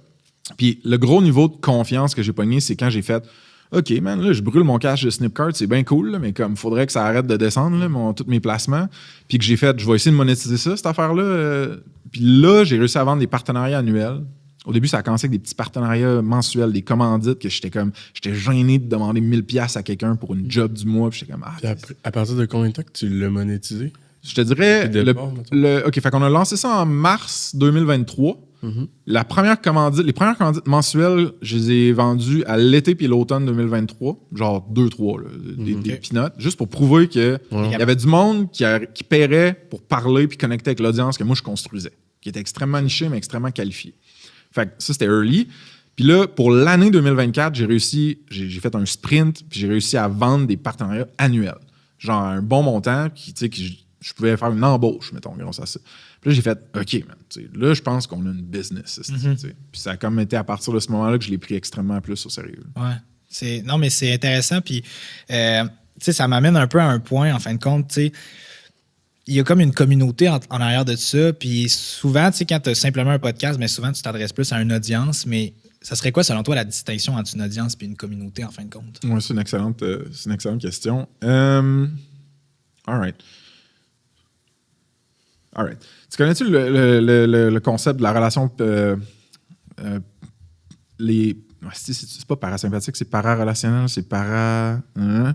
Puis le gros niveau de confiance que j'ai pogné, c'est quand j'ai fait OK, man, là, je brûle mon cash de Snipcart, c'est bien cool, là, mais comme faudrait que ça arrête de descendre, là, tous mes placements. Puis que j'ai fait, je vais essayer de monétiser ça, cette affaire-là. Puis là, j'ai réussi à vendre des partenariats annuels. Au début, ça a commencé avec des petits partenariats mensuels, des commandites, que j'étais gêné de demander 1000$ à quelqu'un pour une job du mois. Puis j'étais comme, à partir de combien de temps que tu l'as monétisé? Je te dirais, OK, fait qu'on a lancé ça en mars 2023. Mm-hmm. Les premières commandites mensuelles, je les ai vendues à l'été puis l'automne 2023, genre 2-3, des peanuts, juste pour prouver qu'il y avait du monde qui paierait pour parler puis connecter avec l'audience que moi je construisais, qui était extrêmement niché mais extrêmement qualifié. Fait que ça, c'était early. Puis là, pour l'année 2024, j'ai fait un sprint puis j'ai réussi à vendre des partenariats annuels, genre un bon montant, puis tu sais, je pouvais faire une embauche, mettons, grâce à ça. Puis là, j'ai fait, OK, man, là, je pense qu'on a une business. Puis ça a comme été à partir de ce moment-là que je l'ai pris extrêmement plus au sérieux. Ouais. Non, mais c'est intéressant. Puis, ça m'amène un peu à un point, en fin de compte, il y a comme une communauté en arrière de ça. Puis souvent, quand tu as simplement un podcast, mais souvent, tu t'adresses plus à une audience. Mais ça serait quoi, selon toi, la distinction entre une audience et une communauté, en fin de compte? Oui, c'est une excellente question. All right. Tu connais-tu le concept de la relation c'est pas parasympathique, c'est para-relationnel, c'est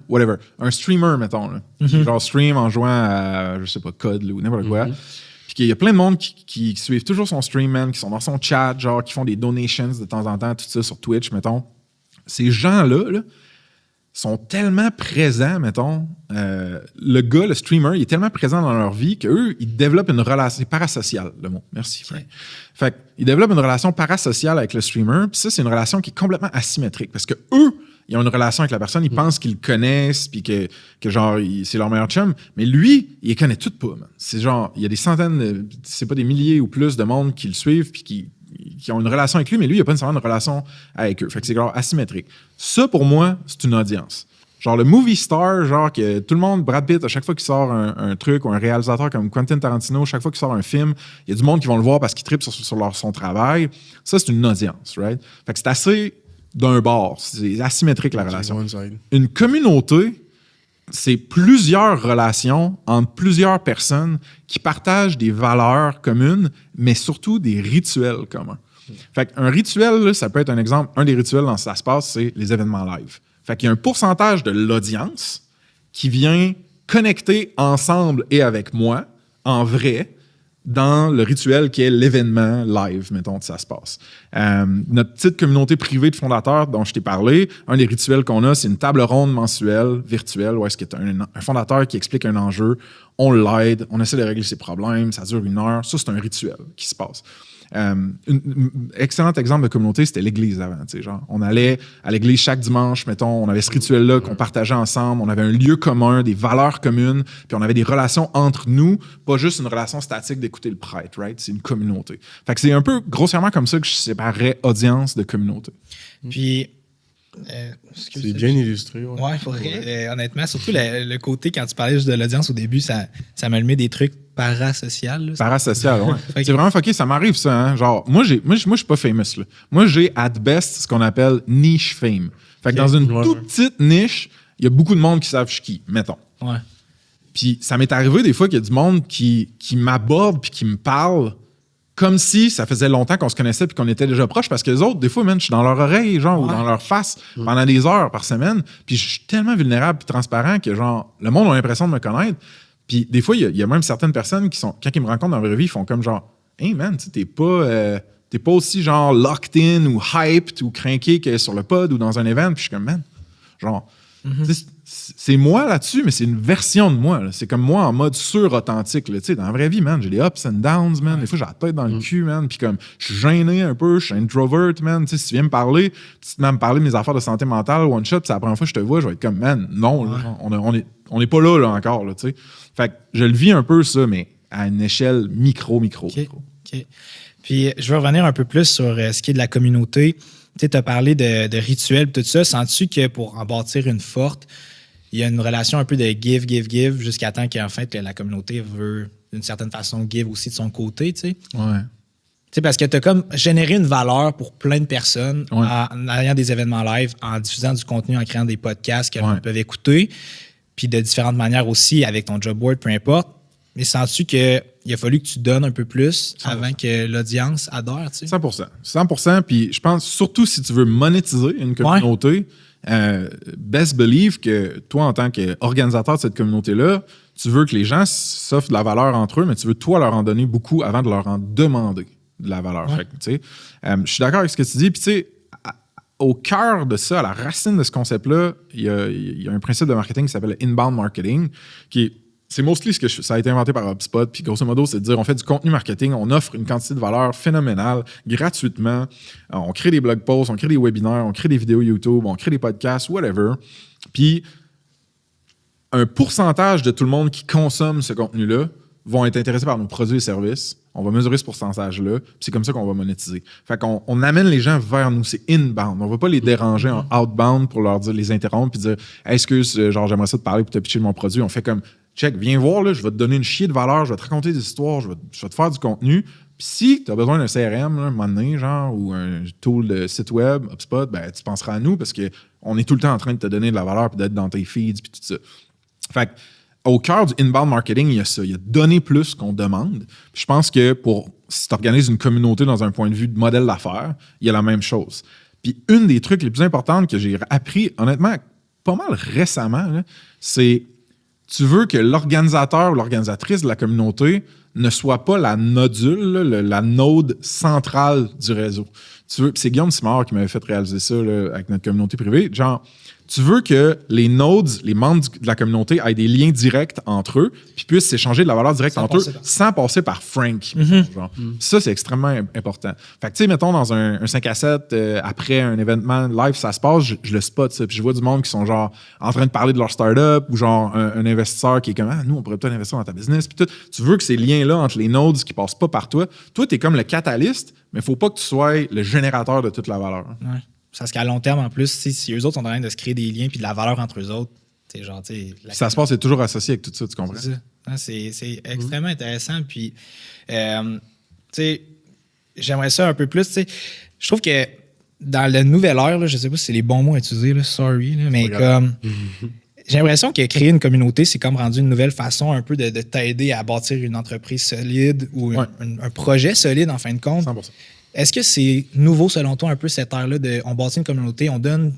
whatever. Un streamer, mettons. Là. Mm-hmm. Genre stream en jouant à, je sais pas, code ou n'importe quoi. Puis qu'il y a plein de monde qui suivent toujours son stream, man, qui sont dans son chat, genre qui font des donations de temps en temps, tout ça sur Twitch, mettons. Ces gens-là, là, sont tellement présents, mettons, le streamer, il est tellement présent dans leur vie qu'eux, ils développent une relation, c'est parasocial, le mot. Merci, Frank. Okay. Fait qu'ils développent une relation parasociale avec le streamer, puis ça, c'est une relation qui est complètement asymétrique, parce que eux, ils ont une relation avec la personne, ils pensent qu'ils le connaissent, puis que genre, c'est leur meilleur chum, mais lui, il les connaît toutes pas, man. C'est genre, il y a des centaines, c'est pas des milliers ou plus de monde qui le suivent, puis qui ont une relation avec lui, mais lui, il n'a pas nécessairement une relation avec eux. Fait que c'est genre asymétrique. Ça, pour moi, c'est une audience. Genre le movie star, genre que tout le monde, Brad Pitt, à chaque fois qu'il sort un truc, ou un réalisateur comme Quentin Tarantino, chaque fois qu'il sort un film, il y a du monde qui vont le voir parce qu'ils trippent sur son travail. Ça, c'est une audience, right? Fait que c'est assez d'un bord. C'est asymétrique, la relation. Une communauté, c'est plusieurs relations entre plusieurs personnes qui partagent des valeurs communes, mais surtout des rituels communs. Fait qu'un rituel, là, ça peut être un exemple. Un des rituels dans ça se passe, c'est les événements live. Fait qu'il y a un pourcentage de l'audience qui vient connecter ensemble et avec moi, en vrai, dans le rituel qui est l'événement live, mettons, que ça se passe. Notre petite communauté privée de fondateurs dont je t'ai parlé, un des rituels qu'on a, c'est une table ronde mensuelle, virtuelle, où est-ce qu'il y a un fondateur qui explique un enjeu, on l'aide, on essaie de régler ses problèmes, ça dure 1 heure. Ça, c'est un rituel qui se passe. Un excellent exemple de communauté, c'était l'église avant. Genre, on allait à l'église chaque dimanche, mettons, on avait ce rituel-là qu'on partageait ensemble, on avait un lieu commun, des valeurs communes, puis on avait des relations entre nous, pas juste une relation statique d'écouter le prêtre, right? C'est une communauté. Fait que c'est un peu grossièrement comme ça que je séparerais audience de communauté. Puis, c'est bien illustré. Ouais, il faudrait, honnêtement, surtout le côté, quand tu parlais juste de l'audience au début, ça m'a allumé des trucs parasocial. Parasocial, ouais. C'est vraiment fucké, ça m'arrive ça. Hein? Genre, moi, je suis pas famous. Là. Moi, j'ai at best ce qu'on appelle niche fame. Fait que dans une toute petite niche, il y a beaucoup de monde qui savent je suis qui, mettons. Ouais. Puis ça m'est arrivé des fois qu'il y a du monde qui m'aborde puis qui me parle comme si ça faisait longtemps qu'on se connaissait puis qu'on était déjà proches, parce que les autres, des fois, man, je suis dans leur oreille, genre, ou dans leur face pendant des heures par semaine, puis je suis tellement vulnérable et transparent que, genre, le monde a l'impression de me connaître. Puis des fois, il y a même certaines personnes qui sont, quand ils me rencontrent dans la vraie vie, ils font comme genre, hey man, tu sais, t'es pas aussi genre locked in ou hyped ou craqué que sur le pod ou dans un event. Puis je suis comme, man, genre, c'est moi là-dessus, mais c'est une version de moi. Là. C'est comme moi en mode sur-authentique. Tu sais, dans la vraie vie, man, j'ai des ups and downs, man. Des fois, j'ai la tête dans le cul, man. Puis comme, je suis gêné un peu, je suis introvert, man. Tu sais, si tu viens me parler, tu viens me parler de mes affaires de santé mentale, one shot, c'est la première fois que je te vois, je vais être comme, man, non, là, on n'est pas là encore, là, tu sais. Fait que je le vis un peu, ça, mais à une échelle micro. OK. Puis, je veux revenir un peu plus sur ce qui est de la communauté. Tu as parlé de rituels et tout ça. Sens-tu que pour en bâtir une forte, il y a une relation un peu de give, jusqu'à temps qu'en fait, la communauté veut, d'une certaine façon, give aussi de son côté, tu sais? Ouais. sais, parce que tu as comme généré une valeur pour plein de personnes en ayant des événements live, en diffusant du contenu, en créant des podcasts que les gens peuvent écouter, puis de différentes manières aussi avec ton job board, peu importe. Mais sens-tu qu'il a fallu que tu donnes un peu plus 100%. Avant que l'audience adore, tu sais? 100%. Puis je pense, surtout si tu veux monétiser une communauté, best believe que toi, en tant qu'organisateur de cette communauté-là, tu veux que les gens s'offrent de la valeur entre eux, mais tu veux toi leur en donner beaucoup avant de leur en demander de la valeur. Fait que, tu sais, je suis d'accord avec ce que tu dis. Puis tu sais, au cœur de ça, à la racine de ce concept-là, il y a un principe de marketing qui s'appelle inbound marketing, c'est mostly ça a été inventé par HubSpot. Puis grosso modo, c'est de dire on fait du contenu marketing, on offre une quantité de valeur phénoménale gratuitement. On crée des blog posts, on crée des webinaires, on crée des vidéos YouTube, on crée des podcasts, whatever. Puis un pourcentage de tout le monde qui consomme ce contenu-là vont être intéressés par nos produits et services. On va mesurer ce pourcentage-là, puis c'est comme ça qu'on va monétiser. Fait qu'on amène les gens vers nous, c'est inbound. On va pas les déranger en outbound pour leur dire, les interrompre puis dire hey, excuse, genre j'aimerais ça te parler pour te pitcher de mon produit. On fait comme check, viens voir, là, je vais te donner une chier de valeur, je vais te raconter des histoires, je vais te faire du contenu. Puis si tu as besoin d'un CRM, là, un moment donné, genre, ou un tool de site web, HubSpot, ben, tu penseras à nous parce qu'on est tout le temps en train de te donner de la valeur puis d'être dans tes feeds puis tout ça. Fait au cœur du inbound marketing, il y a ça. Il y a donner plus qu'on demande. Puis je pense que si tu organises une communauté dans un point de vue de modèle d'affaires, il y a la même chose. Puis une des trucs les plus importants que j'ai appris, honnêtement, pas mal récemment, là, c'est tu veux que l'organisateur ou l'organisatrice de la communauté ne soit pas la nodule, là, la node centrale du réseau. C'est Guillaume Simard qui m'avait fait réaliser ça là, avec notre communauté privée. Genre, tu veux que les nodes, les membres de la communauté aient des liens directs entre eux puis puissent s'échanger de la valeur directe entre eux sans passer par Frank. Genre. Ça, c'est extrêmement important. Fait que, tu sais, mettons, dans un 5 à 7, après un événement live, ça se passe, je le spot, ça. Puis je vois du monde qui sont genre en train de parler de leur startup ou genre un investisseur qui est comme nous, on pourrait peut-être investir dans ta business. Puis tout. Tu veux que ces liens-là entre les nodes qui passent pas par toi, toi, tu es comme le catalyste, mais il faut pas que tu sois le générateur de toute la valeur. Ouais. Parce qu'à long terme, en plus, si eux autres sont en train de se créer des liens puis de la valeur entre eux autres, c'est genre, tu sais. Ça se passe, c'est toujours associé avec tout ça, tu comprends? C'est extrêmement intéressant. Puis, tu sais, j'aimerais ça un peu plus. Tu sais, je trouve que dans la nouvelle ère, là, je sais pas si c'est les bons mots à utiliser, là, sorry, là, mais comme. J'ai l'impression que créer une communauté, c'est comme rendu une nouvelle façon un peu de t'aider à bâtir une entreprise solide ou un projet solide, en fin de compte. 100%. Est-ce que c'est nouveau, selon toi, un peu cette ère-là de on bâtit une communauté, on donne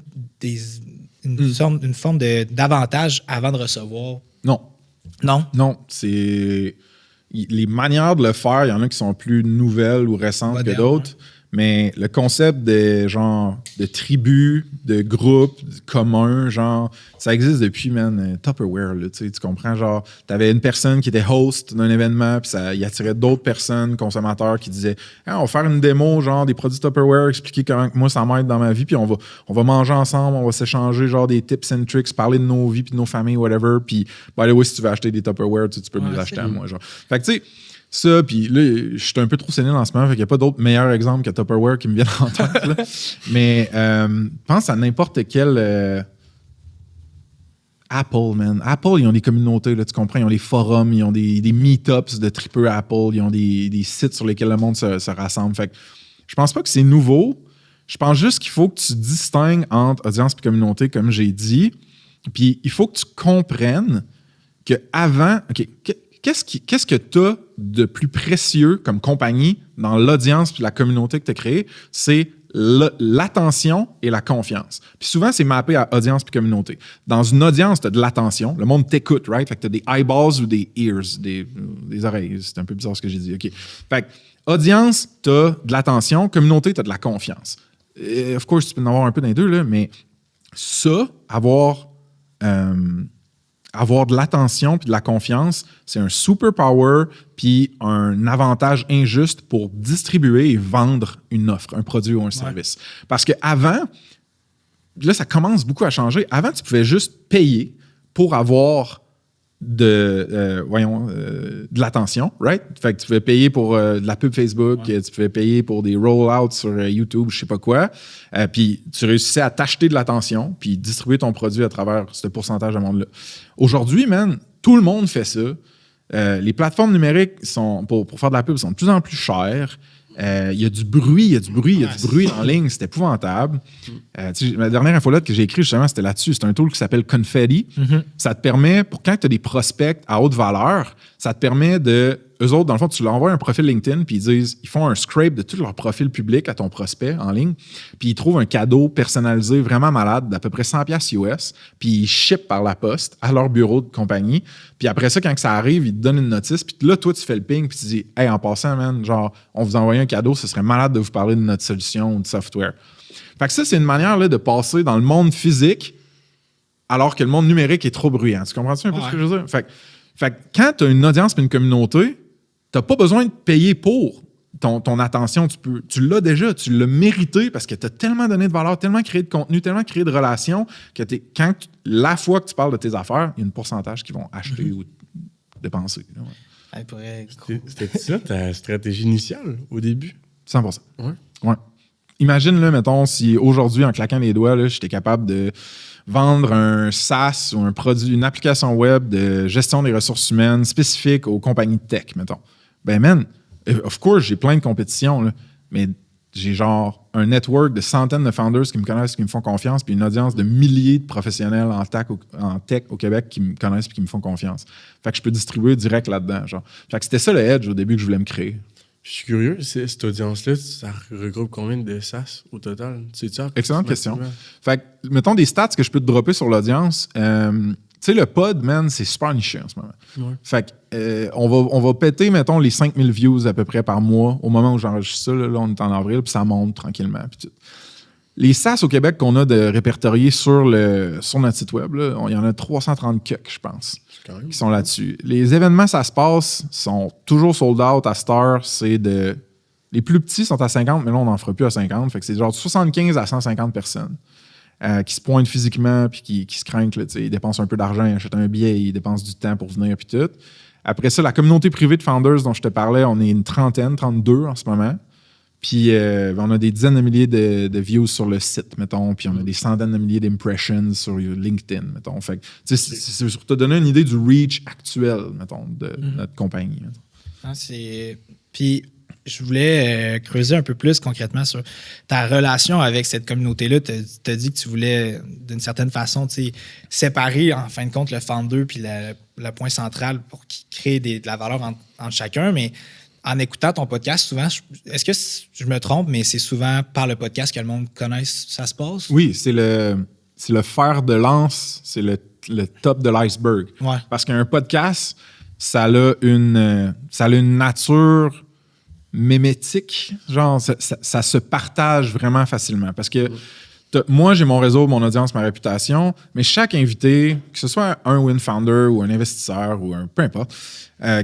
une forme d'avantage avant de recevoir? Non. Non? Non, c'est... Les manières de le faire, il y en a qui sont plus nouvelles ou récentes que d'autres, mais le concept de tribus, de groupes communs, genre, ça existe depuis, Tupperware, là, tu comprends? Genre, t'avais une personne qui était host d'un événement, puis il attirait d'autres personnes, consommateurs, qui disaient on va faire une démo, genre, des produits Tupperware, expliquer comment moi ça m'aide dans ma vie, puis on va manger ensemble, on va s'échanger, genre, des tips and tricks, parler de nos vies, puis de nos familles, whatever, puis, by the way, si tu veux acheter des Tupperware, tu peux me les acheter à moi, genre. Fait que, tu sais, ça, puis là, je suis un peu trop sénile en ce moment, fait qu'il n'y a pas d'autres meilleurs exemples que Tupperware qui me viennent en tête. Là. Mais pense à n'importe quel... Apple, man. Apple, ils ont des communautés, là, tu comprends? Ils ont des forums, ils ont des meetups de tripeux Apple, ils ont des sites sur lesquels le monde se rassemble. Fait que je pense pas que c'est nouveau. Je pense juste qu'il faut que tu distingues entre audience et communauté, comme j'ai dit. Puis il faut que tu comprennes qu'avant... OK, qu'est-ce que tu as de plus précieux comme compagnie dans l'audience et la communauté que tu as créée? C'est l'attention et la confiance. Puis souvent, c'est mappé à audience puis communauté. Dans une audience, tu as de l'attention. Le monde t'écoute, right? Fait que tu as des eyeballs ou des ears, des oreilles. C'est un peu bizarre ce que j'ai dit. OK. Fait que audience, tu as de l'attention. Communauté, tu as de la confiance. Of course, tu peux en avoir un peu dans les deux, là, mais ça, avoir de l'attention puis de la confiance, c'est un superpower puis un avantage injuste pour distribuer et vendre une offre, un produit ou un service. Parce qu'avant, là, ça commence beaucoup à changer. Avant, tu pouvais juste payer pour avoir de l'attention, right? Fait que tu pouvais payer pour de la pub Facebook, tu pouvais payer pour des rollouts sur YouTube, je sais pas quoi. Puis tu réussissais à t'acheter de l'attention puis distribuer ton produit à travers ce pourcentage de monde-là. Aujourd'hui, man, tout le monde fait ça. Les plateformes numériques sont pour faire de la pub sont de plus en plus chères. Il y a du bruit en ligne, c'est épouvantable. La dernière infolette que j'ai écrite, justement, c'était là-dessus. C'est un tool qui s'appelle Confetti. Ça te permet, pour quand tu as des prospects à haute valeur, ça te permet de... Eux autres, dans le fond, tu leur envoies un profil LinkedIn, puis ils font un scrape de tout leur profil public à ton prospect en ligne, puis ils trouvent un cadeau personnalisé vraiment malade d'à peu près 100$ US, puis ils shippent par la poste à leur bureau de compagnie. Puis après ça, quand ça arrive, ils te donnent une notice, puis là, toi, tu fais le ping, puis tu dis « Hey, en passant, man, genre, on vous envoie un cadeau, ce serait malade de vous parler de notre solution ou de software. » Fait que ça, c'est une manière là, de passer dans le monde physique alors que le monde numérique est trop bruyant. Tu comprends-tu un peu ce que je veux dire? Fait que quand tu as une audience et une communauté, tu n'as pas besoin de payer pour ton attention. Tu l'as déjà, tu l'as mérité parce que tu as tellement donné de valeur, tellement créé de contenu, tellement créé de relations que la fois que tu parles de tes affaires, il y a un pourcentage qui vont acheter ou dépenser. C'était ça ta stratégie initiale au début? 100%. Ouais. Imagine, là, mettons, si aujourd'hui, en claquant les doigts, là, j'étais capable de vendre un SaaS ou un produit, une application web de gestion des ressources humaines spécifique aux compagnies de tech, mettons. Ben, man, of course, j'ai plein de compétitions, là, mais j'ai genre un network de centaines de founders qui me connaissent, qui me font confiance, puis une audience de milliers de professionnels en tech au Québec qui me connaissent et qui me font confiance. Fait que je peux distribuer direct là-dedans. Genre. Fait que c'était ça le edge au début que je voulais me créer. Je suis curieux, cette audience-là, ça regroupe combien de SaaS au total? Excellente question. Fait que, mettons des stats que je peux te dropper sur l'audience. Tu sais, le pod, man, c'est super niché en ce moment. Ouais. Fait que, on va péter, mettons, les 5000 views à peu près par mois au moment où j'enregistre ça. Là, on est en avril, puis ça monte tranquillement. Puis tout. Les SaaS au Québec qu'on a de répertoriés sur notre site web, là, il y en a 330 je pense, qui sont là-dessus. Les événements, ça se passe, sont toujours sold out à Star. Les plus petits sont à 50, mais là, on n'en fera plus à 50. Fait que c'est genre de 75 à 150 personnes qui se pointent physiquement puis qui se craignent. Là, ils dépensent un peu d'argent, ils achètent un billet, ils dépensent du temps pour venir puis tout. Après ça, la communauté privée de founders dont je te parlais, on est une 32 en ce moment. Puis on a des dizaines de milliers de views sur le site, mettons, puis on a des centaines de milliers d'impressions sur LinkedIn, mettons. Fait que, c'est pour te donner une idée du reach actuel, mettons, de notre compagnie. Puis je voulais creuser un peu plus concrètement sur ta relation avec cette communauté-là. Tu as dit que tu voulais, d'une certaine façon, séparer, en fin de compte, le founder puis le point central pour qu'il crée de la valeur entre chacun, mais en écoutant ton podcast, souvent, est-ce que je me trompe, mais c'est souvent par le podcast que le monde connaisse, ça se passe? Oui, c'est le fer de lance, c'est le top de l'iceberg. Ouais. Parce qu'un podcast, ça a une nature mémétique, genre ça se partage vraiment facilement. Parce que moi, j'ai mon réseau, mon audience, ma réputation, mais chaque invité, que ce soit un win founder ou un investisseur ou peu importe,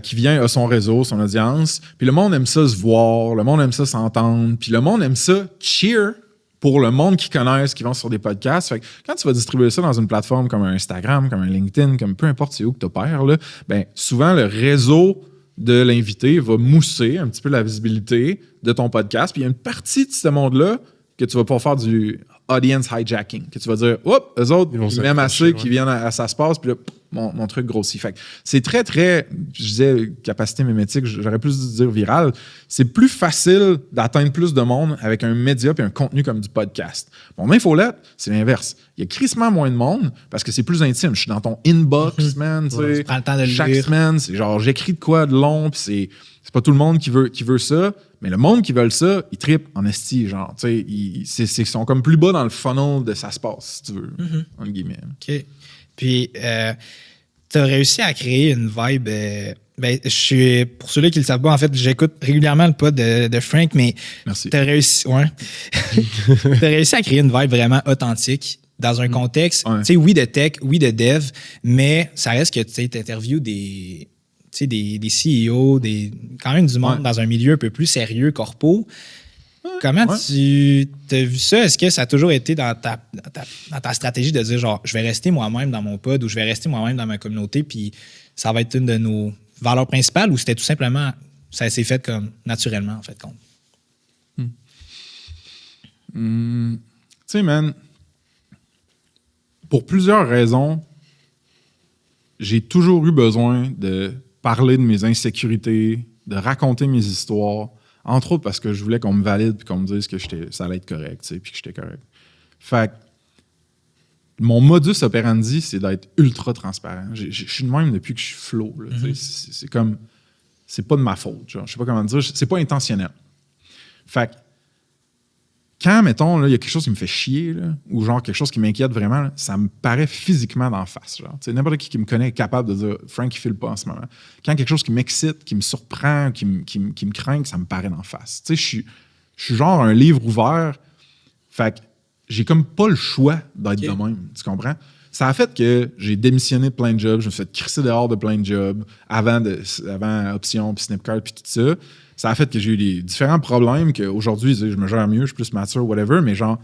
qui vient à son réseau, son audience, puis le monde aime ça se voir, le monde aime ça s'entendre, puis le monde aime ça cheer pour le monde qui connaissent, qui vont sur des podcasts. Fait que quand tu vas distribuer ça dans une plateforme comme un Instagram, comme un LinkedIn, comme peu importe c'est où que tu opères, là, ben, souvent le réseau de l'invité va mousser un petit peu la visibilité de ton podcast, puis il y a une partie de ce monde-là que tu vas pas faire du audience hijacking, que tu vas dire, oups, eux autres, ils m'aiment assez, qui viennent à ça se passe, puis là, mon truc grossit. Fait que c'est très, très, je disais capacité mémétique, j'aurais plus dû dire viral. C'est plus facile d'atteindre plus de monde avec un média et un contenu comme du podcast. Mon infolette, c'est l'inverse. Il y a crissement moins de monde parce que c'est plus intime. Je suis dans ton inbox, man, tu sais. Tu prends le temps de le chaque lire. semaine, c'est genre, j'écris de quoi de long, puis c'est pas tout le monde qui veut ça. Mais le monde qui veut ça, ils trippent en esti, genre. Tu sais, ils sont comme plus bas dans le funnel de ça se passe, si tu veux, entre guillemets. OK. Puis, tu as réussi à créer une vibe. Pour ceux-là qui ne le savent pas, en fait, j'écoute régulièrement le pod de Frank, mais merci. Tu as réussi à créer une vibe vraiment authentique dans un contexte, tu sais, oui, de tech, oui, de dev, mais ça reste que tu interviews des CEO, quand même du monde dans un milieu un peu plus sérieux, corpo. Comment tu as vu ça? Est-ce que ça a toujours été dans ta stratégie de dire genre, je vais rester moi-même dans mon pod ou je vais rester moi-même dans ma communauté puis ça va être une de nos valeurs principales ou c'était tout simplement, ça s'est fait comme naturellement en fait compte? Tu sais, man, pour plusieurs raisons, j'ai toujours eu besoin de parler de mes insécurités, de raconter mes histoires Entre autres parce que je voulais qu'on me valide puis qu'on me dise que ça allait être correct, tu sais, puis que j'étais correct. Fait que mon modus operandi, c'est d'être ultra transparent. Je suis de même depuis que je suis flow. Là, c'est comme... C'est pas de ma faute. Genre, je sais pas comment dire. C'est pas intentionnel. Fait que quand, mettons, il y a quelque chose qui me fait chier, là, ou genre quelque chose qui m'inquiète vraiment, là, ça me paraît physiquement d'en face. Genre. N'importe qui me connaît est capable de dire « Frank, il file pas en ce moment ». Quand quelque chose qui m'excite, qui me surprend, qui me craint, ça me paraît d'en face. Je suis genre un livre ouvert. Fait que j'ai comme pas le choix d'être de même. Tu comprends? Ça a fait que j'ai démissionné de plein de jobs, je me suis fait crisser dehors de plein de jobs avant Option, puis Snipcart, puis tout ça. Ça a fait que j'ai eu des différents problèmes qu'aujourd'hui, je me gère mieux, je suis plus mature, whatever, mais genre,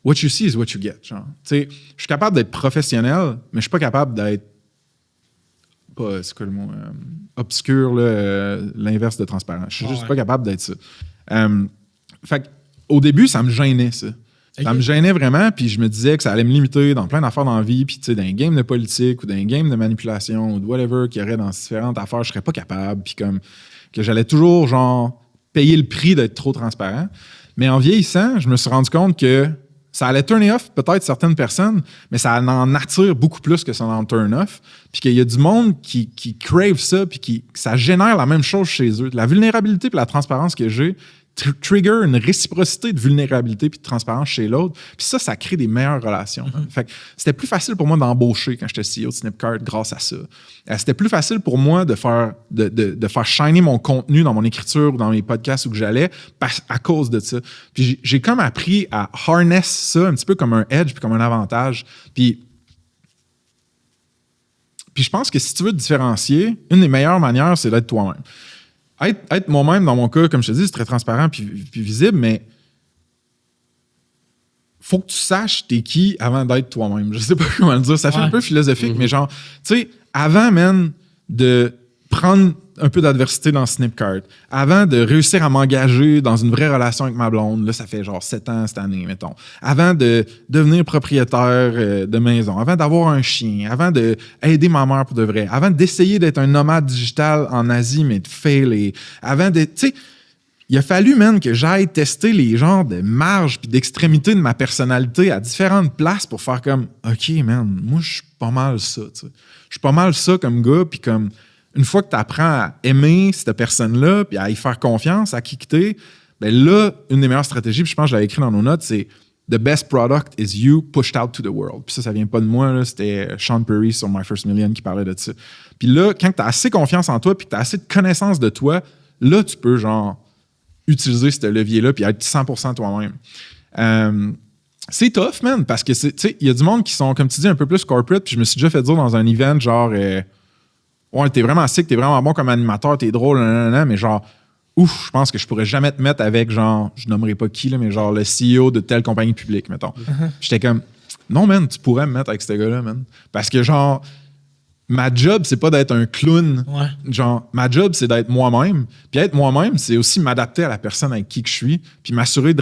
what you see is what you get. Genre, tu sais, je suis capable d'être professionnel, mais je suis pas capable d'être, c'est quoi le mot, obscur, l'inverse de transparent. Je suis juste pas capable d'être ça. Fait qu'au début, ça me gênait, ça. Ça me gênait vraiment, puis je me disais que ça allait me limiter dans plein d'affaires dans la vie, puis tu sais, dans un game de politique ou dans un game de manipulation ou de whatever qu'il y aurait dans différentes affaires, je serais pas capable, puis comme que j'allais toujours, genre, payer le prix d'être trop transparent. Mais en vieillissant, je me suis rendu compte que ça allait turn off peut-être certaines personnes, mais ça en attire beaucoup plus que ça en turn off, puis qu'il y a du monde qui crave ça, puis que ça génère la même chose chez eux. La vulnérabilité puis la transparence que j'ai trigger une réciprocité de vulnérabilité puis de transparence chez l'autre. Puis ça crée des meilleures relations. Fait que c'était plus facile pour moi d'embaucher quand j'étais CEO de Snipcart grâce à ça. C'était plus facile pour moi de faire shiner mon contenu dans mon écriture ou dans mes podcasts où que j'allais à cause de ça. Puis j'ai comme appris à harness ça un petit peu comme un edge puis comme un avantage. Puis je pense que si tu veux te différencier, une des meilleures manières, c'est d'être toi-même. Être moi-même, dans mon cas, comme je te dis, c'est très transparent puis visible, mais faut que tu saches t'es qui avant d'être toi-même. Je sais pas comment le dire. Ça fait un peu philosophique, mais genre, tu sais, avant, man, de prendre un peu d'adversité dans Snipcart, avant de réussir à m'engager dans une vraie relation avec ma blonde, là, ça fait genre 7 ans cette année, mettons, avant de devenir propriétaire de maison, avant d'avoir un chien, avant d'aider ma mère pour de vrai, avant d'essayer d'être un nomade digital en Asie, mais de failer, avant de... Tu sais, il a fallu, man, que j'aille tester les genres de marge puis d'extrémité de ma personnalité à différentes places pour faire comme, OK, man, moi, je suis pas mal ça, tu sais. Je suis pas mal ça comme gars, puis comme... Une fois que tu apprends à aimer cette personne-là, puis à y faire confiance, à kicker, ben là, une des meilleures stratégies, puis je pense que je l'avais écrit dans nos notes, c'est « The best product is you pushed out to the world ». Puis ça vient pas de moi, là, c'était Sean Perry sur My First Million qui parlait de ça. Puis là, quand tu as assez confiance en toi, puis que tu as assez de connaissance de toi, là, tu peux, genre, utiliser ce levier-là, puis être 100% toi-même. C'est tough, man, parce que, tu sais, il y a du monde qui sont, comme tu dis, un peu plus corporate, puis je me suis déjà fait dire dans un event, genre... Ouais, t'es vraiment sick, t'es vraiment bon comme animateur, t'es drôle, mais genre, je pense que je pourrais jamais te mettre avec, genre, je nommerai pas qui, là, mais genre le CEO de telle compagnie publique, mettons. J'étais comme, non, man, tu pourrais me mettre avec ce gars-là, man. Parce que, genre, ma job, c'est pas d'être un clown. Ouais. Genre, ma job, c'est d'être moi-même. Puis être moi-même, c'est aussi m'adapter à la personne avec qui que je suis, puis m'assurer de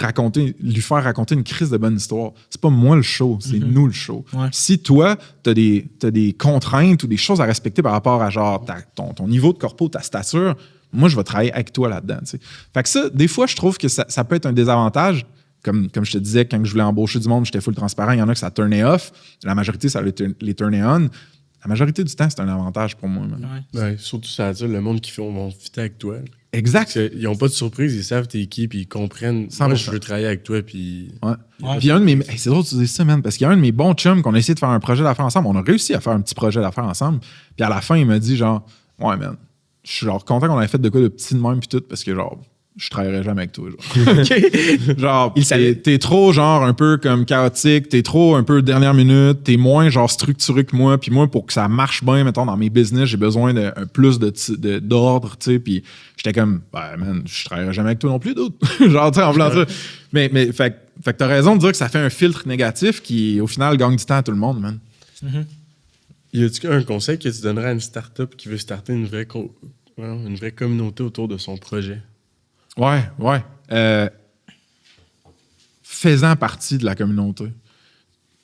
lui faire raconter une crise de bonne histoire. C'est pas moi le show, c'est nous le show. Ouais. Si toi, t'as des contraintes ou des choses à respecter par rapport à genre ton niveau de corpo, ta stature, moi, je vais travailler avec toi là-dedans. T'sais. Fait que ça, des fois, je trouve que ça peut être un désavantage. Comme je te disais, quand je voulais embaucher du monde, j'étais full transparent. Il y en a que ça turnait off. La majorité, ça les turnait on. La majorité du temps, c'est un avantage pour moi. Ouais, surtout, ça veut dire le monde qui vont fitter avec toi. Exact. Ils n'ont pas de surprise, ils savent t'es qui, puis ils comprennent. 100%. Moi, je veux travailler avec toi, puis... Ouais. Puis un de mes... c'est drôle que tu dises ça, man, parce qu'il y a un de mes bons chums qu'on a essayé de faire un projet d'affaires ensemble. On a réussi à faire un petit projet d'affaires ensemble. Puis à la fin, il m'a dit genre, ouais, man, je suis genre content qu'on ait fait de quoi de petit de même, puis tout, parce que genre... je travaillerai jamais avec toi. Genre, t'es trop genre un peu comme chaotique, t'es trop un peu dernière minute, t'es moins genre structuré que moi. Puis moi, pour que ça marche bien, mettons, dans mes business, j'ai besoin de plus d'ordre, tu sais. Puis j'étais comme, ben man, je travaillerai jamais avec toi non plus, d'autres. Genre, tu sais, en voulant ça. Mais fait que t'as raison de dire que ça fait un filtre négatif qui, au final, gagne du temps à tout le monde, man. Mm-hmm. Y a-tu un conseil que tu donnerais à une start-up qui veut starter une vraie communauté autour de son projet? Ouais. Fais-en partie de la communauté.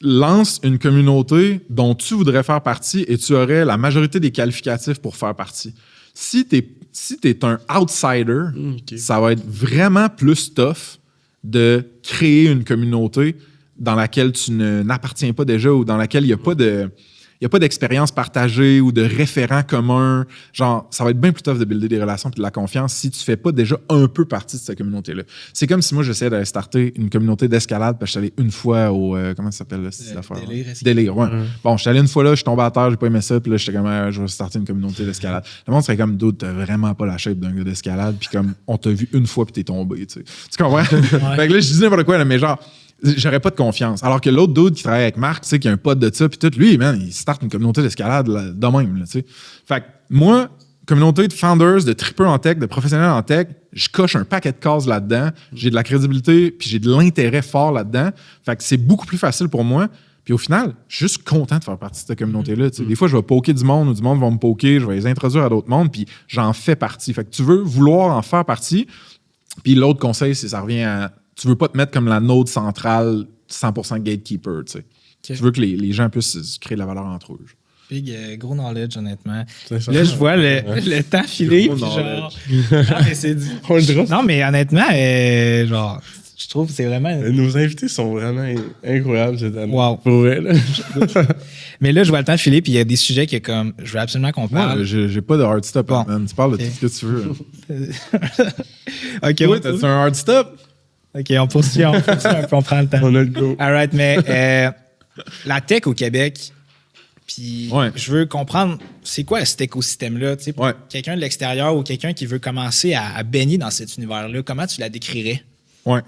Lance une communauté dont tu voudrais faire partie et tu aurais la majorité des qualificatifs pour faire partie. Si t'es un outsider, ça va être vraiment plus tough de créer une communauté dans laquelle tu n'appartiens pas déjà ou dans laquelle il n'y a pas d'expérience partagée ou de référents communs. Genre, ça va être bien plus tough de builder des relations et de la confiance si tu fais pas déjà un peu partie de cette communauté-là. C'est comme si moi, j'essayais d'aller starter une communauté d'escalade parce que je suis allé une fois au... comment ça s'appelle, là, cette affaire? Délire, ouais. Bon, je suis allé une fois là, je suis tombé à terre, j'ai pas aimé ça, puis là, j'étais comme, je vais starter une communauté d'escalade. Le monde serait comme, dude, t'as vraiment pas la shape d'un gars d'escalade, puis comme, on t'a vu une fois, puis t'es tombé, tu sais. Tu comprends? Fait que là, je dis n'importe quoi, là, mais genre, j'aurais pas de confiance. Alors que l'autre dude qui travaille avec Marc, tu sais, qui a un pote de ça, puis tout, lui, man, il starte une communauté d'escalade là, de même, là, tu sais. Fait que moi, communauté de founders, de trippers en tech, de professionnels en tech, je coche un paquet de cases là-dedans, j'ai de la crédibilité, puis j'ai de l'intérêt fort là-dedans. Fait que c'est beaucoup plus facile pour moi. Puis au final, je suis juste content de faire partie de cette communauté-là. Des fois, je vais poker du monde ou du monde va me poker, je vais les introduire à d'autres mondes, puis j'en fais partie. Fait que tu veux vouloir en faire partie. Puis l'autre conseil, c'est ça revient à... Tu veux pas te mettre comme la node centrale 100% gatekeeper, tu sais. Okay. Tu veux que les gens puissent créer de la valeur entre eux. Big, gros knowledge, honnêtement. Là, je vois le temps filer, puis genre... non, mais c'est du... Non, mais honnêtement, genre... Je trouve que c'est vraiment... Nos invités sont vraiment incroyables cette année. Wow. Pour vrai, là. Mais là, je vois le temps filer, puis il y a des sujets que comme je veux absolument qu'on parle. Moi, j'ai pas de hard stop, bon. Man. Tu parles de tout ce que tu veux. OK. Oui, t'as-tu un hard stop? OK, on poursuit un peu, on prend le temps. On a le go. All right, mais la tech au Québec, puis je veux comprendre, c'est quoi cet écosystème-là? Tu sais, pour quelqu'un de l'extérieur ou quelqu'un qui veut commencer à baigner dans cet univers-là, comment tu la décrirais? Oui.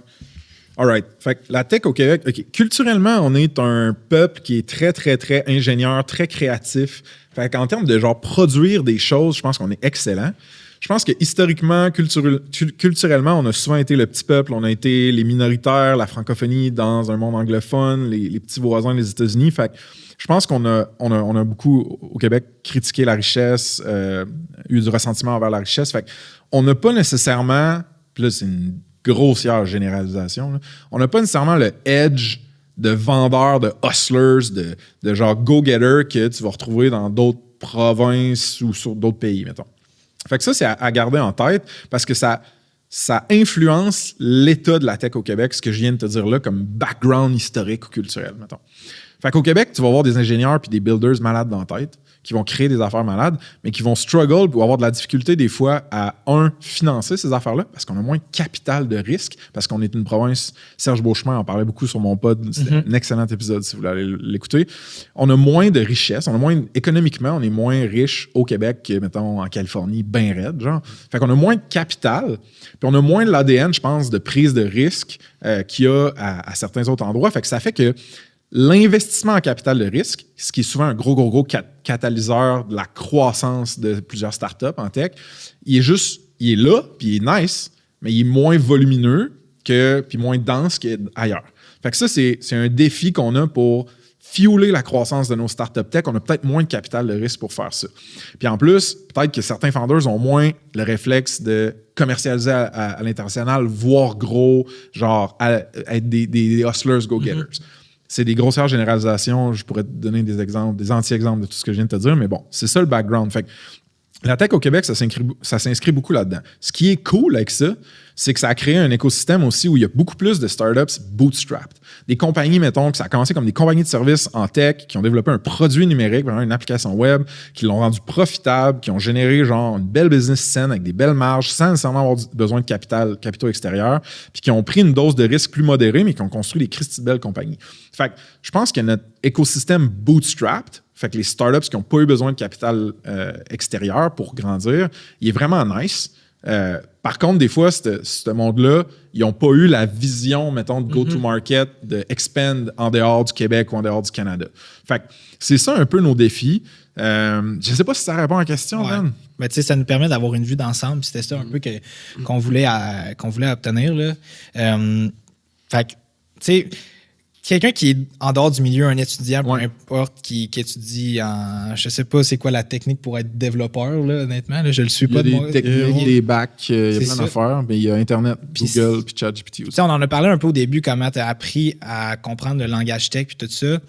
All right. Fait que la tech au Québec, OK. Culturellement, on est un peuple qui est très, très, très ingénieur, très créatif. Fait qu'en termes de genre produire des choses, je pense qu'on est excellent. Je pense que historiquement, culturellement, on a souvent été le petit peuple, on a été les minoritaires, la francophonie dans un monde anglophone, les petits voisins des États-Unis. Fait que je pense qu'on a beaucoup, au Québec, critiqué la richesse, eu du ressentiment envers la richesse. Fait qu'on n'a pas nécessairement, puis là, c'est une grossière généralisation, là, on n'a pas nécessairement le edge de vendeurs, de hustlers, de genre go-getters que tu vas retrouver dans d'autres provinces ou sur d'autres pays, mettons. Fait que ça, c'est à garder en tête parce que ça influence l'état de la tech au Québec, ce que je viens de te dire là, comme background historique ou culturel, mettons. Fait qu'au Québec, tu vas avoir des ingénieurs puis des builders malades dans la tête qui vont créer des affaires malades, mais qui vont struggle pour avoir de la difficulté des fois à, financer ces affaires-là parce qu'on a moins de capital de risque, parce qu'on est une province, Serge Beauchemin en parlait beaucoup sur mon pod, c'est un excellent épisode si vous voulez aller l'écouter. On a moins de richesse, économiquement, on est moins riche au Québec que, mettons, en Californie, bien raide, genre. Fait qu'on a moins de capital, puis on a moins de l'ADN, je pense, de prise de risque qu'il y a à certains autres endroits. Fait que ça fait que l'investissement en capital de risque, ce qui est souvent un gros catalyseur de la croissance de plusieurs startups en tech, il est là, puis il est nice, mais il est moins volumineux puis moins dense qu'ailleurs. Fait que ça, c'est un défi qu'on a pour fueler la croissance de nos startups tech. On a peut-être moins de capital de risque pour faire ça. Puis en plus, peut-être que certains founders ont moins le réflexe de commercialiser à l'international, voire gros, genre être des hustlers, go-getters. C'est des grossières généralisations. Je pourrais te donner des exemples, des anti-exemples de tout ce que je viens de te dire, mais bon, c'est ça le background. Fait que la tech au Québec, ça s'inscrit beaucoup là-dedans. Ce qui est cool avec ça, c'est que ça a créé un écosystème aussi où il y a beaucoup plus de startups bootstrapped. Des compagnies, mettons, que ça a commencé comme des compagnies de services en tech qui ont développé un produit numérique, vraiment une application web, qui l'ont rendu profitable, qui ont généré genre une belle business saine avec des belles marges sans nécessairement avoir besoin de capitaux extérieurs, puis qui ont pris une dose de risque plus modérée, mais qui ont construit des Christy de belles compagnies. Fait que je pense que notre écosystème bootstrapped, fait que les startups qui n'ont pas eu besoin de capital extérieur pour grandir, il est vraiment nice. Par contre, des fois, ce monde-là, ils n'ont pas eu la vision, mettons, de go-to-market, de expand en dehors du Québec ou en dehors du Canada. Fait que c'est ça un peu nos défis. Je ne sais pas si ça répond à la question, man. Ben, tu sais, ça nous permet d'avoir une vue d'ensemble. C'était ça un peu qu'on voulait obtenir, là. Fait que, tu sais, quelqu'un qui est en dehors du milieu, un étudiant, peu importe, qui étudie en... Je sais pas c'est quoi la technique pour être développeur, là, honnêtement. Là, je le suis pas de moi. Il y a des techniques, des bacs, il y a plein d'affaires. Mais il y a Internet, Google, puis ChatGPT aussi. On en a parlé un peu au début, comment tu as appris à comprendre le langage tech puis tout ça.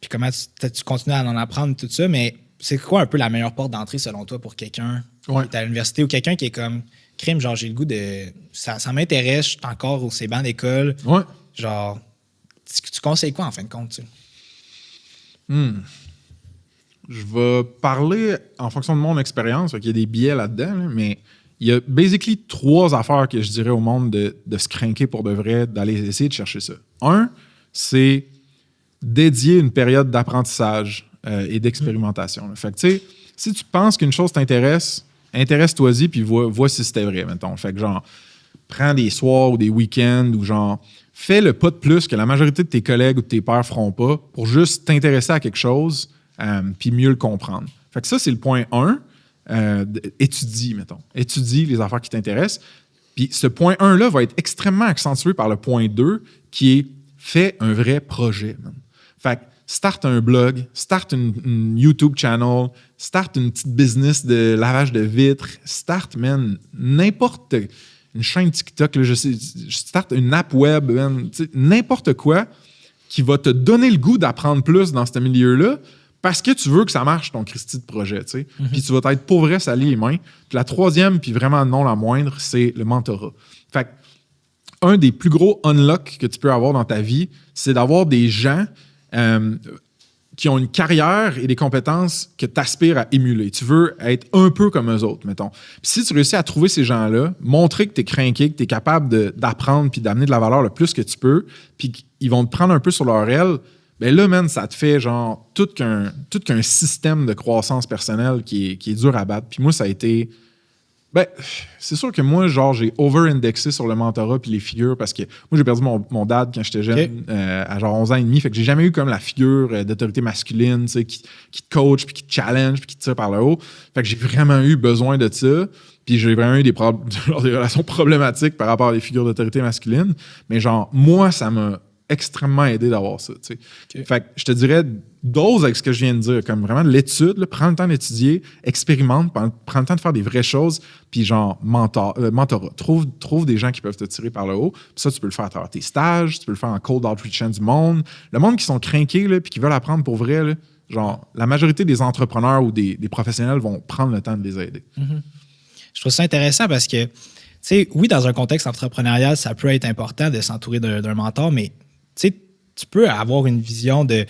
Puis comment tu continues à en apprendre tout ça. Mais c'est quoi un peu la meilleure porte d'entrée selon toi pour quelqu'un qui est à l'université ou quelqu'un qui est comme crime, genre j'ai le goût de. Ça m'intéresse, je suis encore au bancs d'école. Ouais. Genre, tu conseilles quoi en fin de compte, tu sais? Je vais parler en fonction de mon expérience, il y a des biais là-dedans, là, mais il y a basically 3 affaires que je dirais au monde de se craquer pour de vrai, d'aller essayer de chercher ça. Un, c'est dédier une période d'apprentissage et d'expérimentation. Là. Fait que, tu sais, si tu penses qu'une chose t'intéresse, intéresse-toi-y puis vois si c'était vrai, mettons. Fait que, genre, prends des soirs ou des week-ends ou genre, fais le pas de plus que la majorité de tes collègues ou de tes pairs feront pas pour juste t'intéresser à quelque chose puis mieux le comprendre. Fait que ça, c'est le point 1. Étudie, mettons. Étudie les affaires qui t'intéressent. Puis ce point 1-là va être extrêmement accentué par le point 2 qui est fais un vrai projet, man. Fait que start un blog, start une YouTube channel, start une petite business de lavage de vitres, start, man, n'importe une chaîne TikTok, là, je start une app web, man, n'importe quoi qui va te donner le goût d'apprendre plus dans ce milieu-là parce que tu veux que ça marche, ton Christy de projet, tu sais. Puis tu vas être pour vrai salé les mains. Puis la troisième, puis vraiment non la moindre, c'est le mentorat. Fait que un des plus gros unlocks que tu peux avoir dans ta vie, c'est d'avoir des gens qui ont une carrière et des compétences que tu aspires à émuler. Tu veux être un peu comme eux autres, mettons. Puis si tu réussis à trouver ces gens-là, montrer que tu es craqué, que tu es capable d'apprendre puis d'amener de la valeur le plus que tu peux, puis qu'ils vont te prendre un peu sur leur aile, ben là, man, ça te fait genre tout qu'un système de croissance personnelle qui est dur à battre. Puis moi, ça a été... Ben, c'est sûr que moi, genre, j'ai over-indexé sur le mentorat puis les figures parce que moi, j'ai perdu mon dad quand j'étais jeune, à genre 11 ans et demi. Fait que j'ai jamais eu comme la figure d'autorité masculine, tu sais, qui te coach puis qui te challenge puis qui te tire par le haut. Fait que j'ai vraiment eu besoin de ça. Puis j'ai vraiment eu des relations problématiques par rapport à des figures d'autorité masculine. Mais genre, moi, ça m'a extrêmement aidé d'avoir ça, tu sais. Fait que je te dirais, dose avec ce que je viens de dire, comme vraiment de l'étude, là, prends le temps d'étudier, expérimente, prends le temps de faire des vraies choses, puis genre, mentorat. Trouve des gens qui peuvent te tirer par le haut. Puis ça, tu peux le faire à travers tes stages, tu peux le faire en cold outreach du monde. Le monde qui sont craqués, là, puis qui veulent apprendre pour vrai, là, genre, la majorité des entrepreneurs ou des professionnels vont prendre le temps de les aider. Mm-hmm. Je trouve ça intéressant parce que, tu sais, oui, dans un contexte entrepreneurial, ça peut être important de s'entourer d'un mentor, mais tu sais, tu peux avoir une vision de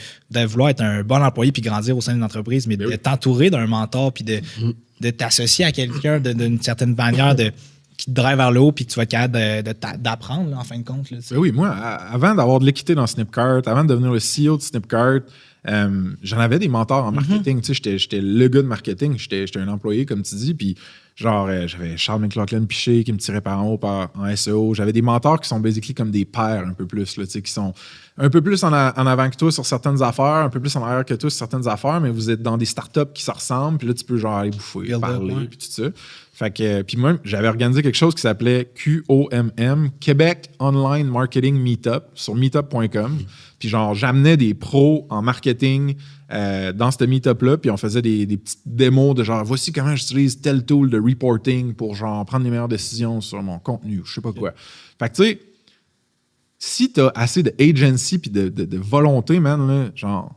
vouloir être un bon employé puis grandir au sein d'une entreprise, mais de t'entourer d'un mentor puis de t'associer à quelqu'un d'une certaine manière qui te drive vers le haut puis que tu vas être capable d'apprendre, là, en fin de compte. Là, oui, moi, avant d'avoir de l'équité dans Snipcart, avant de devenir le CEO de Snipcart, j'en avais des mentors en marketing. Tu sais, j'étais le gars de marketing, j'étais un employé, comme tu dis, puis genre, j'avais Charles McLaughlin-Piché qui me tirait par en haut en SEO. J'avais des mentors qui sont basically comme des pairs un peu plus, là, tu sais, qui sont un peu plus en avant que toi sur certaines affaires, un peu plus en arrière que toi sur certaines affaires, mais vous êtes dans des startups qui se ressemblent, puis là, tu peux genre aller bouffer, parler, puis tout ça. Fait que, puis moi, j'avais organisé quelque chose qui s'appelait QOMM, Québec Online Marketing Meetup, sur meetup.com. Puis genre, j'amenais des pros en marketing dans ce meetup-là, puis on faisait des petites démos de genre, voici comment j'utilise tel tool de reporting pour genre prendre les meilleures décisions sur mon contenu, je sais pas quoi. Fait que tu sais, si t'as assez de agency puis de volonté, man, là, genre,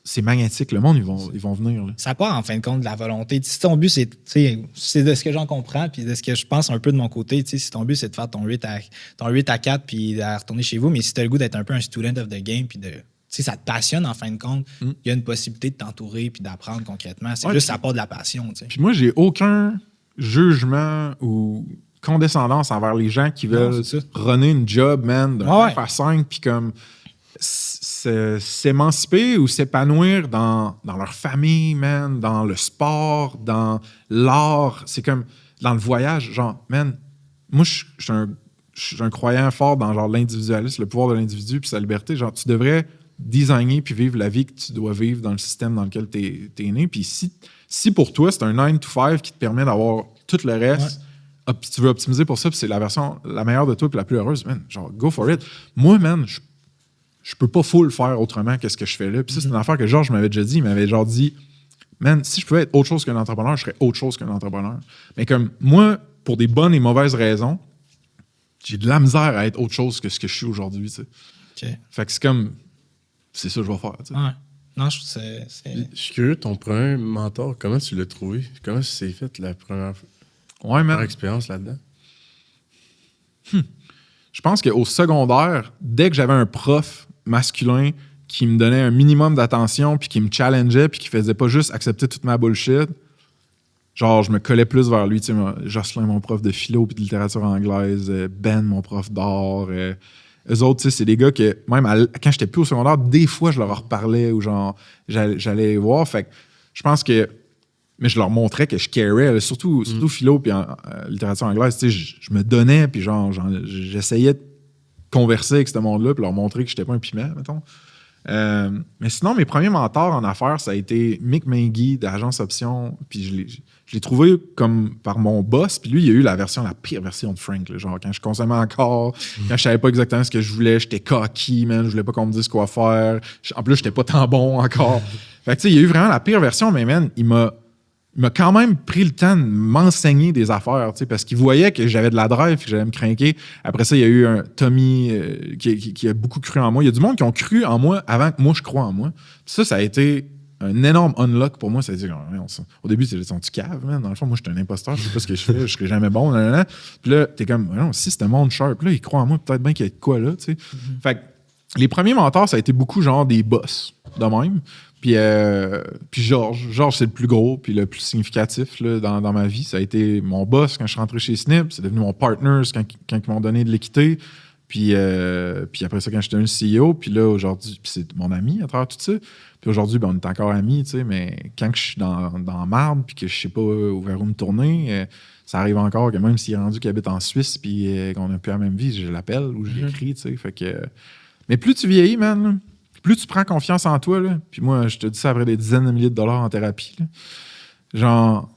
c'est magnétique. Le monde, ils vont venir. Là. Ça part en fin de compte de la volonté. Si ton but, c'est de ce que j'en comprends, puis de ce que je pense un peu de mon côté, si ton but, c'est de faire ton 8 à 4 puis de retourner chez vous, mais si tu as le goût d'être un peu un student of the game, puis ça te passionne en fin de compte, il y a une possibilité de t'entourer puis d'apprendre concrètement. C'est juste ça part de la passion. T'sais. Puis moi, j'ai aucun jugement ou condescendance envers les gens qui veulent runner une job, man, de 9 à 5, puis comme s'émanciper ou s'épanouir dans leur famille, man, dans le sport, dans l'art. C'est comme dans le voyage. Genre, man, moi, je suis un croyant fort dans genre l'individualisme, le pouvoir de l'individu puis sa liberté. Genre, tu devrais designer puis vivre la vie que tu dois vivre dans le système dans lequel tu es né. Puis si pour toi, c'est un 9 to 5 qui te permet d'avoir tout le reste, puis tu veux optimiser pour ça, puis c'est la version la meilleure de toi puis la plus heureuse, man, genre, go for it. Moi, man, je peux pas full faire autrement que ce que je fais là. Puis ça, c'est une affaire que Georges m'avait déjà dit. Il m'avait genre dit, man, si je pouvais être autre chose qu'un entrepreneur, je serais autre chose qu'un entrepreneur. Mais comme moi, pour des bonnes et mauvaises raisons, j'ai de la misère à être autre chose que ce que je suis aujourd'hui. Tu sais. Okay. Fait que c'est comme, c'est ça que je vais faire. Tu sais. Ouais. Non, je trouve que Je suis curieux, ton premier mentor, comment tu l'as trouvé? Comment ça s'est fait la première expérience là-dedans? Je pense qu'au secondaire, dès que j'avais un prof masculin qui me donnait un minimum d'attention, puis qui me challengeait, puis qui faisait pas juste accepter toute ma bullshit, genre, je me collais plus vers lui. Tu sais, Jocelyn, mon prof de philo puis de littérature anglaise, Ben, mon prof d'art. Eux autres, tu sais, c'est des gars que, même quand j'étais plus au secondaire, des fois, je leur reparlais ou genre, j'allais les voir. Fait que je pense que. Mais je leur montrais que je carais, surtout philo puis en littérature anglaise. Tu sais, je me donnais, puis genre, j'essayais de converser avec ce monde-là, puis leur montrer que j'étais pas un piment, mettons. Mais sinon, mes premiers mentors en affaires, ça a été Mick Mingui d'Agence Option. Puis je l'ai trouvé comme par mon boss. Puis lui, il a eu la pire version de Frank. Là, genre, quand je consommais encore, quand je savais pas exactement ce que je voulais, j'étais cocky, man. Je voulais pas qu'on me dise quoi faire. En plus, j'étais pas tant bon encore. Fait que tu sais, il y a eu vraiment la pire version, mais man, il m'a quand même pris le temps de m'enseigner des affaires, parce qu'il voyait que j'avais de la drive et que j'allais me craquer. Après ça, il y a eu un Tommy qui a beaucoup cru en moi. Il y a du monde qui ont cru en moi avant que moi, je croie en moi. Puis ça a été un énorme unlock pour moi. Ça a été, au début, c'est sont-tu cave, man? Dans le fond, moi, je suis un imposteur. Je sais pas ce que je fais. Je serai jamais bon. Puis là, t'es comme, non, si c'est un monde sharp, là, il croit en moi. Peut-être bien qu'il y a de quoi, là, tu sais. Fait que les premiers mentors, ça a été beaucoup genre des boss, de même. Puis Georges, c'est le plus gros puis le plus significatif là, dans ma vie. Ça a été mon boss quand je suis rentré chez Snip. C'est devenu mon partner quand ils m'ont donné de l'équité. Puis après ça, quand j'étais un CEO. Puis là, aujourd'hui, puis c'est mon ami à travers tout ça. Puis aujourd'hui, on est encore amis, tu sais. Mais quand je suis dans marde puis que je sais pas vers où me tourner, ça arrive encore que même s'il est rendu qu'il habite en Suisse puis qu'on n'a plus la même vie, je l'appelle ou je l'écris, tu sais. Fait que... Mais plus tu vieillis, man, là, plus tu prends confiance en toi, là, puis moi, je te dis ça après des dizaines de milliers de dollars en thérapie, là, genre,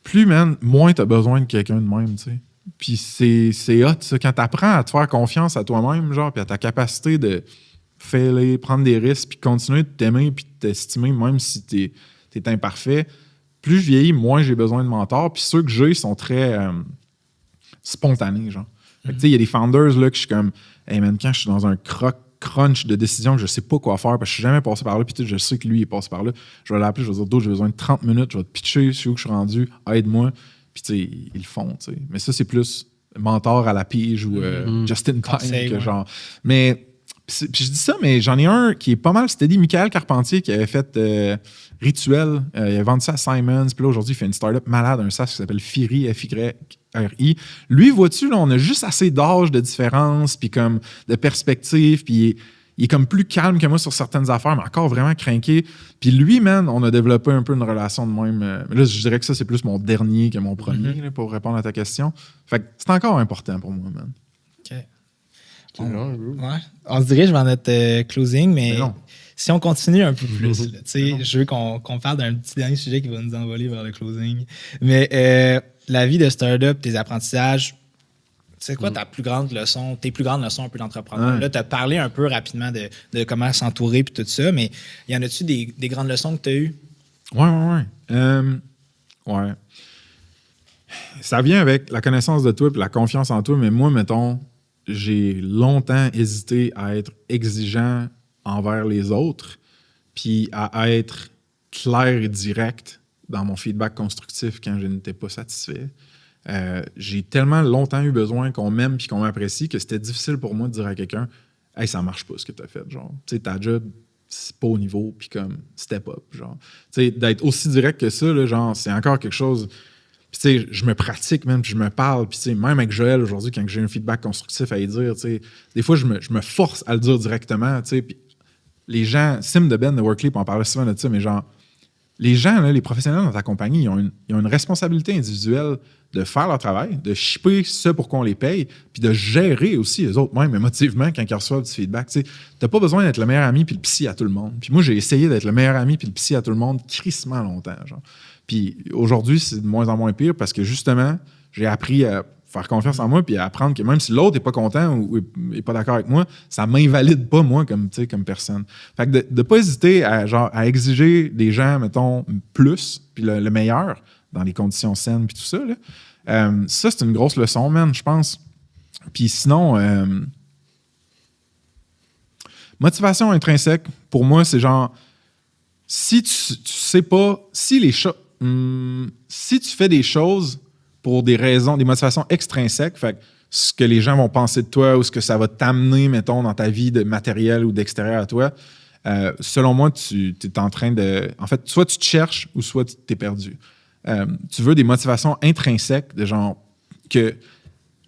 plus, man, moins t'as besoin de quelqu'un de même, tu sais. Puis c'est hot, ça. Quand t'apprends à te faire confiance à toi-même, genre, puis à ta capacité de failer, prendre des risques, puis continuer de t'aimer, puis de t'estimer, même si t'es imparfait, plus je vieillis, moins j'ai besoin de mentors. Puis ceux que j'ai sont très spontanés, genre. Fait que, tu sais, il y a des founders, là, que je suis comme, hey, man, quand je suis dans un crunch de décision que je sais pas quoi faire parce que je suis jamais passé par là, puis je sais que lui il est passé par là, je vais l'appeler, je vais dire j'ai besoin de 30 minutes, je vais te pitcher sur où je suis rendu, aide-moi, puis tu sais, ils le font, tu sais. Mais ça, c'est plus mentor à la pige ou just in time que genre. Mais puis je dis ça, mais j'en ai un qui est pas mal, c'était Michael Carpentier qui avait fait Rituel, il a vendu ça à Simons, puis là aujourd'hui il fait une startup malade, un SaaS qui s'appelle Firy, F-Y-R-I. Lui, vois-tu, là, on a juste assez d'âge de différence, puis comme de perspective, puis il est comme plus calme que moi sur certaines affaires, mais encore vraiment craqué. Puis lui, man, on a développé un peu une relation de même. Mais là, je dirais que ça, c'est plus mon dernier que mon premier, là, pour répondre à ta question. Fait que c'est encore important pour moi, man. OK. Ouais. On se dirige vers notre closing, mais si on continue un peu plus, là, je veux qu'on parle d'un petit dernier sujet qui va nous envoler vers le closing. Mais la vie de startup, tes apprentissages, c'est quoi tes plus grandes leçons un peu d'entrepreneur? Ouais. Là, tu as parlé un peu rapidement de comment s'entourer et tout ça, mais y en a-tu des grandes leçons que tu as eues? Ouais. Ça vient avec la connaissance de toi et la confiance en toi, mais moi, mettons, j'ai longtemps hésité à être exigeant envers les autres, puis à être clair et direct dans mon feedback constructif quand je n'étais pas satisfait. J'ai tellement longtemps eu besoin qu'on m'aime puis qu'on m'apprécie que c'était difficile pour moi de dire à quelqu'un « Hey, ça marche pas ce que tu as fait. » Genre, tu sais, ta job, c'est pas au niveau, puis comme step up. Genre, tu sais, d'être aussi direct que ça, là, genre, c'est encore quelque chose. Puis, tu sais, je me pratique même, puis je me parle. Puis, tu sais, même avec Joël aujourd'hui, quand j'ai un feedback constructif à lui dire, tu sais, des fois, je me force à le dire directement, tu sais. Puis, les gens, Sim de Ben de Workleap, on parlait souvent de ça, mais genre, les gens, là, les professionnels dans ta compagnie, ils ont une responsabilité individuelle de faire leur travail, de shipper ce pour qu'on les paye, puis de gérer aussi les autres mêmes émotivement quand ils reçoivent du feedback. Tu n'as pas besoin d'être le meilleur ami puis le psy à tout le monde. Puis moi, j'ai essayé d'être le meilleur ami puis le psy à tout le monde crissement longtemps. Genre. Puis aujourd'hui, c'est de moins en moins pire parce que justement, j'ai appris à faire confiance en moi puis à apprendre que même si l'autre n'est pas content ou n'est pas d'accord avec moi, ça ne m'invalide pas, moi, comme personne. Fait que de ne pas hésiter à exiger des gens, mettons, plus, puis le meilleur, dans les conditions saines, puis tout ça, là. Ça, c'est une grosse leçon, man, je pense. Puis sinon, motivation intrinsèque, pour moi, c'est genre, si tu sais pas, si tu fais des choses pour des raisons, des motivations extrinsèques, fait que ce que les gens vont penser de toi ou ce que ça va t'amener, mettons, dans ta vie de matériel ou d'extérieur à toi, selon moi, tu es en train de... En fait, soit tu te cherches ou soit tu t'es perdu. Tu veux des motivations intrinsèques, de genre que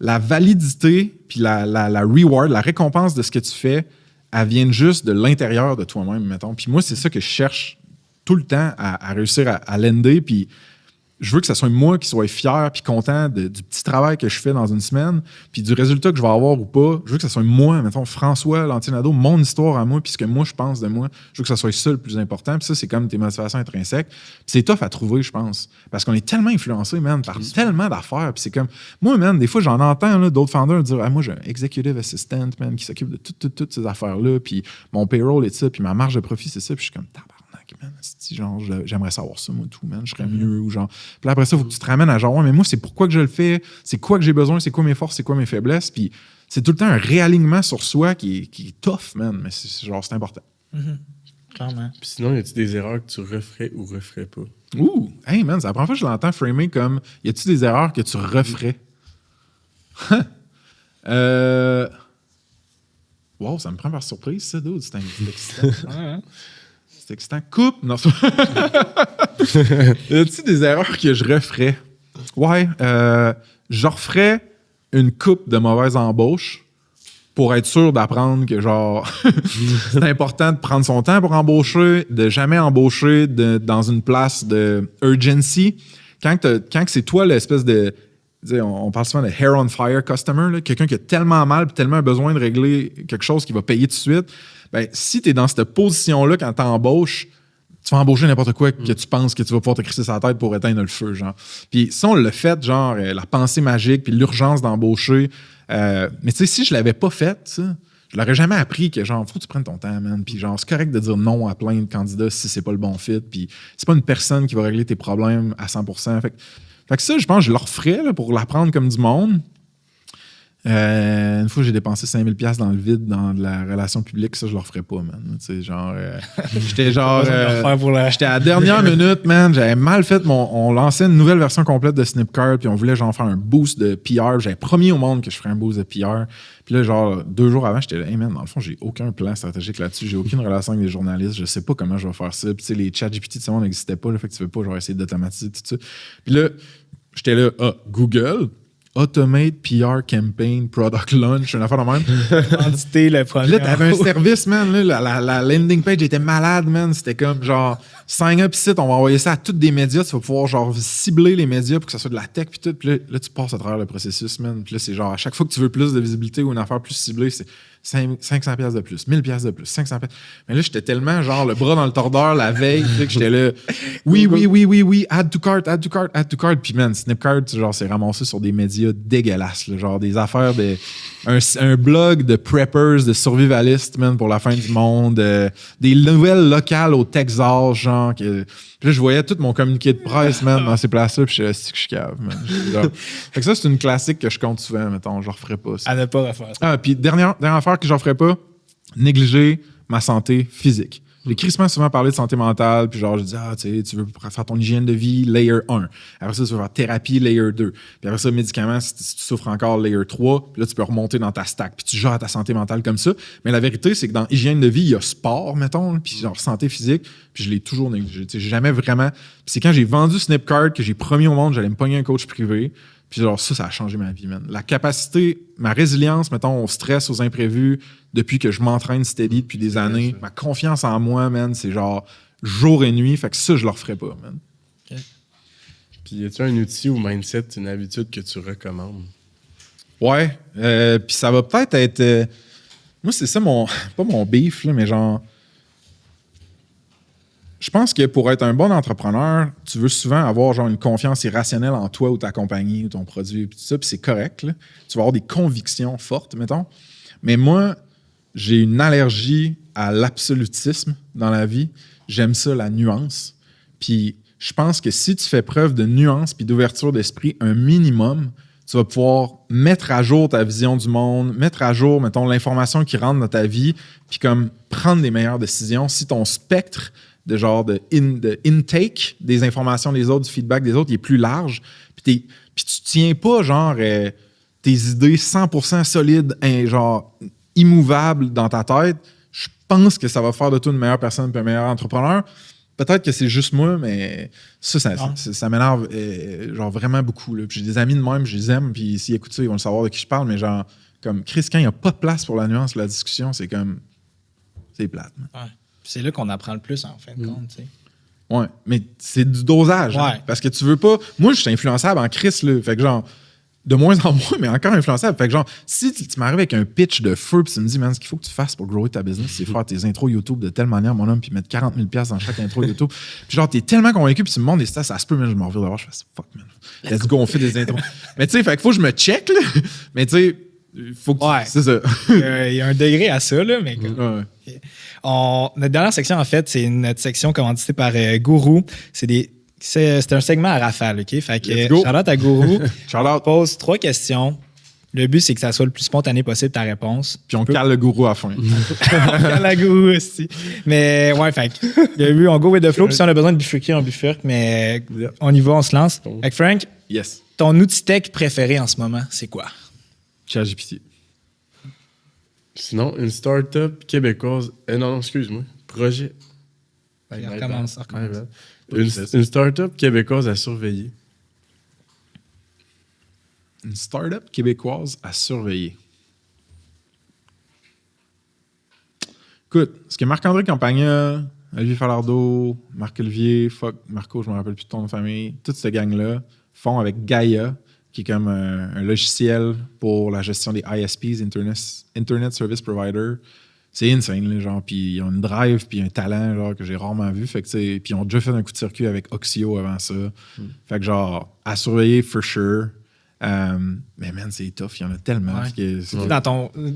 la validité puis la reward, la récompense de ce que tu fais, elle vient juste de l'intérieur de toi-même, mettons. Puis moi, c'est ça que je cherche tout le temps à réussir à l'ender, puis je veux que ce soit moi qui soit fier puis content du petit travail que je fais dans une semaine, puis du résultat que je vais avoir ou pas. Je veux que ce soit moi, mettons, François Lantinado, mon histoire à moi, puis ce que moi je pense de moi. Je veux que ce soit ça le plus important. Puis ça, c'est comme tes motivations intrinsèques. Puis c'est tough à trouver, je pense. Parce qu'on est tellement influencé, man, par tellement d'affaires. Puis c'est comme... Moi, man, des fois, j'en entends là, d'autres founders dire « moi, j'ai un executive assistant, man, qui s'occupe de toutes ces affaires-là, puis mon payroll et ça, puis ma marge de profit, c'est ça. » Puis je suis comme « man, genre, j'aimerais savoir ça, moi, tout, man, je serais mieux, ou genre... Puis après ça, il faut que tu te ramènes à genre, ouais, mais moi, c'est pourquoi que je le fais, c'est quoi que j'ai besoin, c'est quoi mes forces, c'est quoi mes faiblesses, puis c'est tout le temps un réalignement sur soi qui est tough, man, mais c'est important. Clairement. Puis sinon, y a-tu des erreurs que tu referais ou referais pas? Ouh, hey, man, c'est la première fois que je l'entends framer comme, y a-tu des erreurs que tu referais? Wow, ça me prend par surprise, ça, dude, c'est excitant. C'est excitant. Coupe! Non, y a-t-il des erreurs que je referais? Ouais. Je referais une coupe de mauvaises embauches pour être sûr d'apprendre que, genre, c'est important de prendre son temps pour embaucher, de jamais embaucher dans une place de urgency. Quand c'est toi l'espèce de... On parle souvent de hair on fire customer, là, quelqu'un qui a tellement mal et tellement besoin de régler quelque chose qu'il va payer tout de suite. Ben, si tu es dans cette position-là quand tu embauches, tu vas embaucher n'importe quoi que tu penses que tu vas pouvoir te crisser sa tête pour éteindre le feu, genre. Puis si on l'a fait, genre, la pensée magique puis l'urgence d'embaucher, mais tu sais, si je l'avais pas fait, ça, je l'aurais jamais appris que, genre, faut que tu prennes ton temps, man. Puis genre, c'est correct de dire non à plein de candidats si c'est pas le bon fit. Puis c'est pas une personne qui va régler tes problèmes à 100%. Fait que ça, je pense que je le referais là, pour l'apprendre comme du monde. Une fois, j'ai dépensé 5000$ dans le vide dans de la relation publique. Ça, je le referais pas, man. Tu sais, genre... j'étais genre... j'étais à la dernière minute, man. J'avais mal fait on lançait une nouvelle version complète de Snipcart, puis on voulait, genre, faire un boost de PR. J'avais promis au monde que je ferais un boost de PR. Puis là, genre, 2 jours avant, j'étais là, hey, man, dans le fond, j'ai aucun plan stratégique là-dessus. J'ai aucune relation avec les journalistes. Je sais pas comment je vais faire ça. Puis, tu sais, les chats GPT de ce monde n'existaient pas. Là, fait que tu veux pas, genre, essayer d'automatiser tout ça. Puis là, j'étais là, Google... Automate PR Campaign Product Launch, une affaire de même. Entité, le premier. Là, t'avais un service, man. Là, la landing page était malade, man. C'était comme genre, sign up site, on va envoyer ça à tous des médias. Tu vas pouvoir genre cibler les médias pour que ça soit de la tech puis tout. Puis là, tu passes à travers le processus, man. Puis là, c'est genre, à chaque fois que tu veux plus de visibilité ou une affaire plus ciblée, c'est 500$ de plus, 1000$ de plus, 500$. Mais là, j'étais tellement genre le bras dans le tordeur la veille que j'étais là, oui, add to cart. Puis man, Snipcart, genre, c'est ramassé sur des médias dégueulasses, là, genre des affaires de... Un blog de preppers, de survivalistes, man, pour la fin du monde, des nouvelles locales au Texas, genre... Puis là, je voyais tout mon communiqué de presse, man, dans ces places-là, puis je suis que je cave, man. Fait que ça, c'est une classique que je compte souvent, mettons, je le referais pas. Ça. À ne pas refaire ça. Ah, puis dernière affaire que j'en ferais pas, négliger ma santé physique. J'ai crissement souvent parlé de santé mentale, puis genre, je dis, tu veux faire ton hygiène de vie, layer 1. Après ça, tu veux faire thérapie, layer 2. Puis après ça, médicaments, si tu souffres encore, layer 3. Puis là, tu peux remonter dans ta stack, puis tu gères ta santé mentale comme ça. Mais la vérité, c'est que dans hygiène de vie, il y a sport, mettons, puis genre santé physique, puis je l'ai toujours négligé. J'ai jamais vraiment... Puis c'est quand j'ai vendu Snipcart que j'ai promis au monde j'allais me pogner un coach privé. Puis genre, ça a changé ma vie, man. La capacité, ma résilience, mettons, au stress, aux imprévus, depuis que je m'entraîne steady depuis des années, ma confiance en moi, man, c'est genre jour et nuit. Fait que ça, je le referais pas, man. Okay. Puis y a-tu un outil ou mindset, une habitude que tu recommandes? Ouais. Puis ça va peut-être être... moi, c'est ça pas mon beef, là, mais genre... Je pense que pour être un bon entrepreneur, tu veux souvent avoir genre une confiance irrationnelle en toi ou ta compagnie ou ton produit, puis tout ça, puis c'est correct. Là. Tu vas avoir des convictions fortes, mettons. Mais moi, j'ai une allergie à l'absolutisme dans la vie. J'aime ça, la nuance. Puis je pense que si tu fais preuve de nuance puis d'ouverture d'esprit un minimum, tu vas pouvoir mettre à jour ta vision du monde, mettre à jour, mettons, l'information qui rentre dans ta vie, puis comme prendre des meilleures décisions si ton spectre de genre de intake des informations des autres, du feedback des autres, il est plus large. Puis tu tiens pas genre tes idées 100% solides, genre immovables dans ta tête. Je pense que ça va faire de toi une meilleure personne et un meilleur entrepreneur. Peut-être que c'est juste moi, mais ça m'énerve genre vraiment beaucoup. Là. Puis j'ai des amis de même, je les aime, puis s'ils écoutent ça, ils vont le savoir de qui je parle, mais genre, comme Chris, quand il n'y a pas de place pour la nuance, la discussion, c'est comme... C'est plate. Ouais. C'est là qu'on apprend le plus, en fin de compte, tu sais. Ouais, mais c'est du dosage. Ouais. Hein, parce que tu veux pas... Moi, je suis influençable en Chris, là. Fait que genre... De moins en moins, mais encore influençable. Fait que genre, si tu m'arrives avec un pitch de feu puis tu me dis, man, ce qu'il faut que tu fasses pour grower ta business, c'est faire tes intros YouTube de telle manière, mon homme, puis mettre 40 000 $ dans chaque intro YouTube. Puis genre, t'es tellement convaincu puis tu me montres des stats, ça se peut, mais je m'en reviens d'avoir, je fais fuck, man. Let's go, on fait des intros. Mais tu sais, fait qu'il faut que je me check, là. Mais tu sais, il faut que c'est ça. Il y a un degré à ça, là, mais... Ouais. Notre dernière section, en fait, c'est notre section commanditée par Gourou. C'est un segment à rafale, OK? Fait que, shout-out à Gourou. Shout-out. Pose 3 questions. Le but, c'est que ça soit le plus spontané possible, ta réponse. Puis on cale le gourou à la fin. On cale la Gourou aussi. Mais ouais, fait que, le but, on go with the flow. Puis si on a besoin de bifurquer, on bifurque. Mais on y va, on se lance. Fait que Frank, Yes. ton outil tech préféré en ce moment, c'est quoi? ChatGPT. Sinon, une start-up québécoise. Non, excuse-moi. Projet. On recommence. Une start-up québécoise à surveiller. Une start-up québécoise à surveiller. Écoute, ce que Marc-André Campagna, Olivier Falardeau, Marc-Olivier, Marco, je me rappelle plus de ton nom de famille, toute cette gang-là font avec Gaia, qui est comme un logiciel pour la gestion des ISPs, Internet Service Provider. C'est insane, là, genre, puis ils ont une drive puis un talent, genre, que j'ai rarement vu, fait que, puis ils ont déjà fait un coup de circuit avec Oxio avant ça. Fait que, genre, à surveiller, for sure. Mais man, c'est tough, il y en a tellement. Ouais.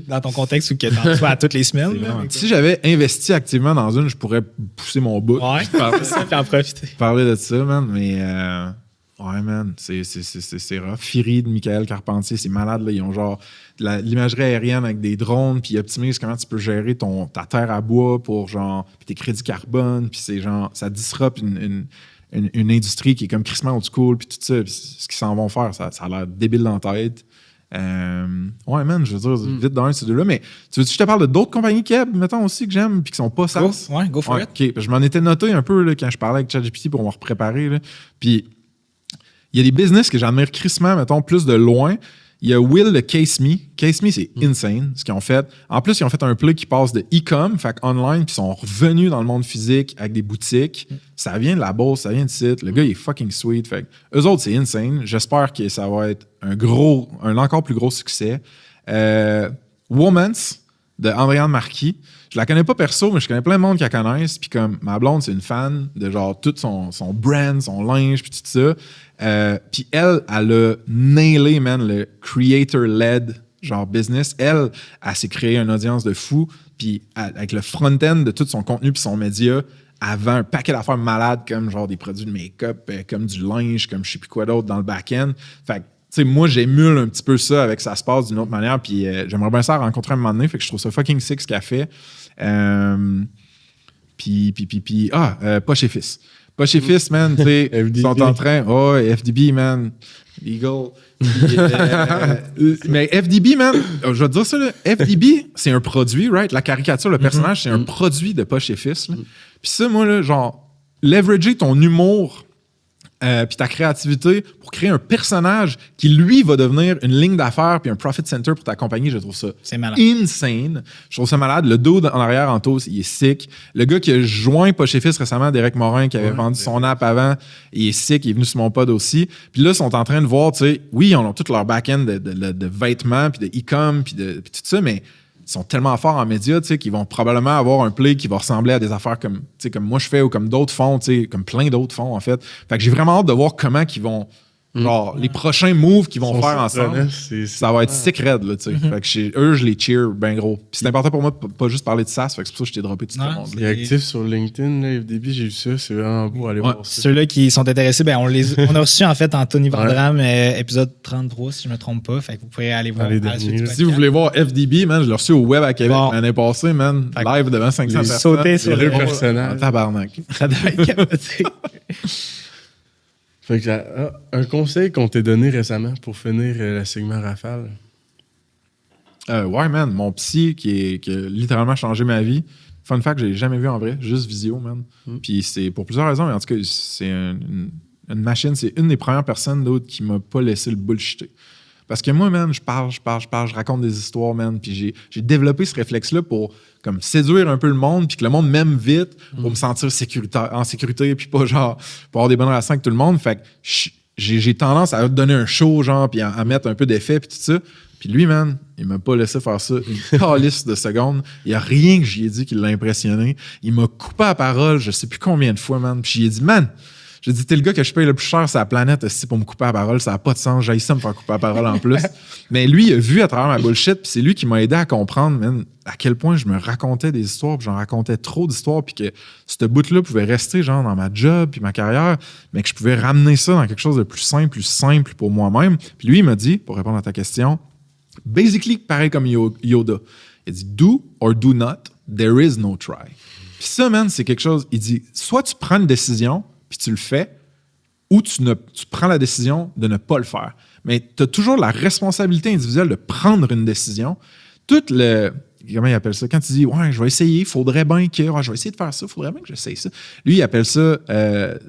Dans ton contexte où tu en à toutes les semaines. Si j'avais investi activement dans une, je pourrais pousser mon bout. Ouais, puis en profiter. Parler de ça, man, mais... ouais, man, c'est rough. Fury de Michael Carpentier, c'est malade, là. Ils ont genre de l'imagerie aérienne avec des drones, puis ils optimisent comment tu peux gérer ta terre à bois pour genre, puis tes crédits carbone, puis c'est genre, ça disrupte une industrie qui est comme crissement old school, puis tout ça, puis ce qu'ils s'en vont faire, ça a l'air débile dans la tête. Ouais, man, je veux dire, vite dans ces deux-là, mais tu veux que je te parle de d'autres compagnies Keb, mettons aussi, que j'aime, puis qui sont pas SaaS? Go for it. OK, je m'en étais noté un peu là, quand je parlais avec ChatGPT pour me repréparer, là. Puis il y a des business que j'admire crissement, mettons, plus de loin. Il y a Will de Case Me. Case Me, c'est insane ce qu'ils ont fait. En plus, ils ont fait un play qui passe de e-com, fait online, puis ils sont revenus dans le monde physique avec des boutiques. Ça vient de la bourse, ça vient de site. Le gars, il est fucking sweet. Fait que eux autres, c'est insane. J'espère que ça va être un encore plus gros succès. Woman's de Andréane Marquis. Je la connais pas perso, mais je connais plein de monde qui la connaissent. Puis comme ma blonde, c'est une fan de genre tout son brand, son linge, puis tout ça. Puis elle a nailé, man, le creator-led genre business. Elle s'est créée une audience de fou. Puis avec le front-end de tout son contenu puis son média, avant un paquet d'affaires malades comme genre des produits de make-up, comme du linge, comme je sais plus quoi d'autre dans le back-end. Fait que tu sais, moi, j'émule un petit peu ça avec ça se passe d'une autre manière. Puis j'aimerais bien ça rencontrer un moment donné. Fait que je trouve ça fucking sick ce qu'elle fait. Poche et Fils. Poche et Fils, man, tu sais, ils sont en train. Oh, FDB, man. Legal. Mais FDB, man, je vais te dire ça, là. FDB, c'est un produit, right? La caricature, le personnage, c'est un produit de Poche et Fils. Puis ça, moi, là, genre, leverager ton humour puis ta créativité pour créer un personnage qui, lui, va devenir une ligne d'affaires puis un profit center pour ta compagnie, je trouve ça insane. Je trouve ça malade. Le dos en arrière en toast, il est sick. Le gars qui a joint Poche et Fils récemment, Derek Morin, qui avait vendu son app avant, il est sick, il est venu sur mon pod aussi. Puis là, ils sont en train de voir, tu sais, oui, ils ont tout leur back-end de vêtements puis de e-com puis tout ça, mais ils sont tellement forts en médias, tu sais, qu'ils vont probablement avoir un play qui va ressembler à des affaires comme, tu sais, comme moi je fais ou comme d'autres font, tu sais, comme plein d'autres font, en fait. Fait que j'ai vraiment hâte de voir comment ils vont Genre, les prochains moves qu'ils vont faire ensemble, c'est ça va être sick raide, là, tu sais. Fait que eux, je les cheer ben gros. Puis c'est important pour moi de pas juste parler de SaaS, fait que c'est pour ça que je t'ai droppé tout le monde. Il est actif sur LinkedIn, là, FDB, j'ai vu ça, c'est vraiment beau, allez voir ça. Ceux-là qui sont intéressés, ben on a reçu en fait Anthony Vandram, épisode 33, si je me trompe pas. Fait que vous pouvez aller voir. Si vous voulez voir FDB, man, je l'ai reçu au web à Québec l'année passée, man, live devant 500 personnes. Sauter sur les deux personnages. Tabarnak. Ça doit être capoté. Fait que un conseil qu'on t'ait donné récemment pour finir le segment Rafale. Ouais, man, mon psy qui a littéralement changé ma vie. Fun fact, je l'ai jamais vu en vrai, juste visio, man. Puis c'est pour plusieurs raisons, mais en tout cas, c'est une machine, c'est une des premières personnes d'autres qui m'a pas laissé le bullshitter. Parce que moi, man, je parle, je raconte des histoires, man, puis j'ai développé ce réflexe-là pour comme séduire un peu le monde, puis que le monde m'aime vite pour me sentir en sécurité, puis pas genre pour avoir des bonnes relations avec tout le monde. Fait que j'ai tendance à donner un show, genre, puis à mettre un peu d'effet, puis tout ça. Puis lui, man, il m'a pas laissé faire ça une calice de secondes. Il y a rien que j'y ai dit qui l'a impressionné. Il m'a coupé la parole, je sais plus combien de fois, man. Puis j'ai dit, man, j'ai dit, t'es le gars que je paye le plus cher sur la planète aussi pour me couper la parole. Ça n'a pas de sens. J'ai ça me faire couper la parole en plus. Mais lui, il a vu à travers ma bullshit, puis c'est lui qui m'a aidé à comprendre, man, à quel point je me racontais des histoires, puis j'en racontais trop d'histoires, puis que ce bout-là pouvait rester genre dans ma job, puis ma carrière, mais que je pouvais ramener ça dans quelque chose de plus simple pour moi-même. Puis lui, il m'a dit, pour répondre à ta question, basically, pareil comme Yoda. Il dit, do or do not, there is no try. Puis ça, man, c'est quelque chose, il dit, soit tu prends une décision, puis tu le fais, ou tu prends la décision de ne pas le faire. Mais tu as toujours la responsabilité individuelle de prendre une décision. Comment il appelle ça? Quand tu dis, ouais, je vais essayer, il faudrait bien que, je vais essayer de faire ça, il faudrait bien que j'essaye ça. Lui, il appelle ça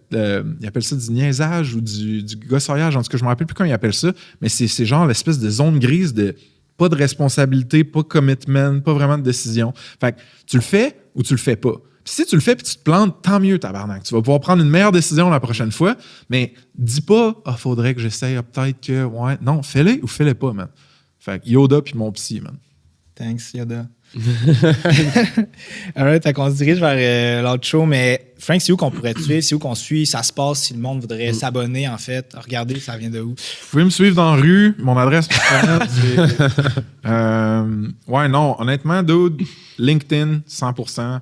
du niaisage ou du gossoriage. En tout cas, je ne me rappelle plus comment il appelle ça, mais c'est genre l'espèce de zone grise de pas de responsabilité, pas de commitment, pas vraiment de décision. Fait que tu le fais ou tu le fais pas. Puis si tu le fais et tu te plantes, tant mieux, tabarnak. Tu vas pouvoir prendre une meilleure décision la prochaine fois, mais dis pas, faudrait que j'essaye, peut-être que, ouais. Non, fais-le ou fais-le pas, man. Fait que Yoda puis mon psy, man. Thanks, Yoda. Alright, fait qu'on se dirige vers l'autre show, mais Frank, c'est où qu'on pourrait te suivre? C'est où qu'on suit? Ça se passe si le monde voudrait s'abonner, en fait. Regardez, ça vient de où? Vous pouvez me suivre dans la rue. Mon adresse personnelle, c'est... ouais, non, honnêtement, dude, LinkedIn, 100%.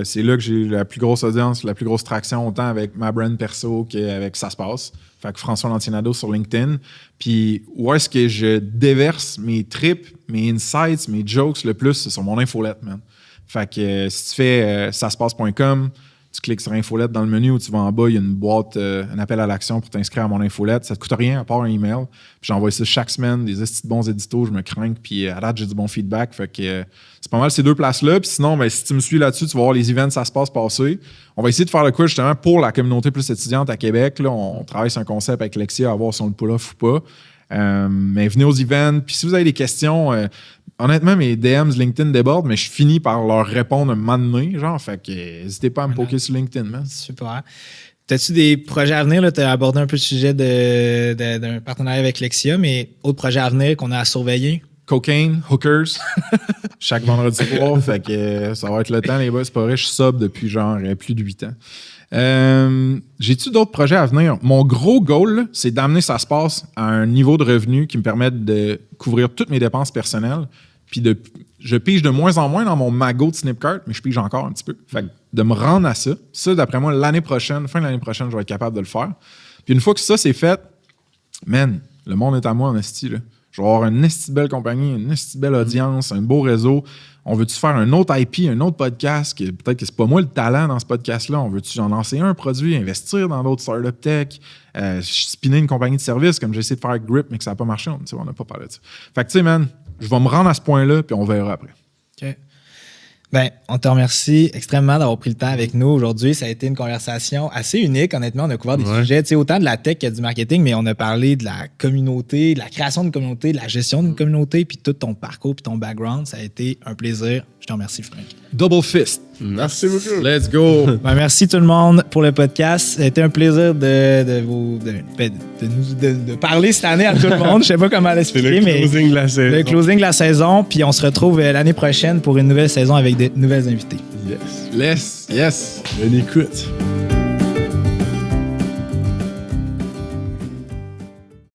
C'est là que j'ai la plus grosse audience, la plus grosse traction, autant avec ma brand perso qu'avec Ça se passe. Fait que François Lantinado sur LinkedIn. Puis où est-ce que je déverse mes trips, mes insights, mes jokes le plus, c'est sur mon infolette, man. Fait que si tu fais saspasse.com, tu cliques sur infolette dans le menu où tu vas en bas, il y a une boîte, un appel à l'action pour t'inscrire à mon infolette. Ça te coûte rien à part un email. Puis j'envoie ça chaque semaine, des estis de bons éditos, je me crains, puis à date, j'ai du bon feedback. Fait que c'est pas mal ces deux places-là. Puis sinon, ben, si tu me suis là-dessus, tu vas voir les events, ça se passe passer. On va essayer de faire le quiz justement pour la communauté plus étudiante à Québec. Là, on travaille sur un concept avec Lexia à voir si on le pull off ou pas. Mais venez aux events. Puis si vous avez des questions, honnêtement, mes DMs LinkedIn débordent, mais je finis par leur répondre un moment donné, genre. Fait que n'hésitez pas à me poker sur LinkedIn, man. Super. T'as-tu des projets à venir? Tu as abordé un peu le sujet d'un partenariat avec Lexia, mais autres projets à venir qu'on a à surveiller? Cocaine, hookers, chaque vendredi soir. Fait que ça va être le temps, les boys. C'est pas vrai, je suis sub depuis genre plus de 8 ans. J'ai-tu d'autres projets à venir? Mon gros goal, là, c'est d'amener Ça se passe à un niveau de revenu qui me permette de couvrir toutes mes dépenses personnelles. Puis je pige de moins en moins dans mon magot de Snipcart, mais je pige encore un petit peu. Fait que de me rendre à ça. Ça, d'après moi, fin de l'année prochaine, je vais être capable de le faire. Puis une fois que ça, c'est fait, man, le monde est à moi en esti, là. Je vais avoir une esti belle compagnie, une esti belle audience, un beau réseau. On veut-tu faire un autre IP, un autre podcast? Peut-être que c'est pas moi le talent dans ce podcast-là. On veut-tu en lancer un produit, investir dans d'autres startup tech, spinner une compagnie de service comme j'ai essayé de faire avec Grip, mais que ça n'a pas marché. On n'a pas parlé de ça. Fait que tu sais, man, je vais me rendre à ce point-là, puis on verra après. OK. Ben, on te remercie extrêmement d'avoir pris le temps avec nous aujourd'hui. Ça a été une conversation assez unique. Honnêtement, on a couvert des sujets, tu sais, autant de la tech que du marketing, mais on a parlé de la communauté, de la création d'une communauté, de la gestion d'une communauté, puis tout ton parcours, puis ton background. Ça a été un plaisir. Je te remercie, Frank. Double fist. Merci beaucoup. Let's go. Ben, merci tout le monde pour le podcast. Ça a été un plaisir de parler cette année à tout le monde. Je sais pas comment l'expliquer, mais closing de la saison. Le closing de la saison. Puis on se retrouve l'année prochaine pour une nouvelle saison avec de nouvelles invités. Yes. Yes. Bonne écoute.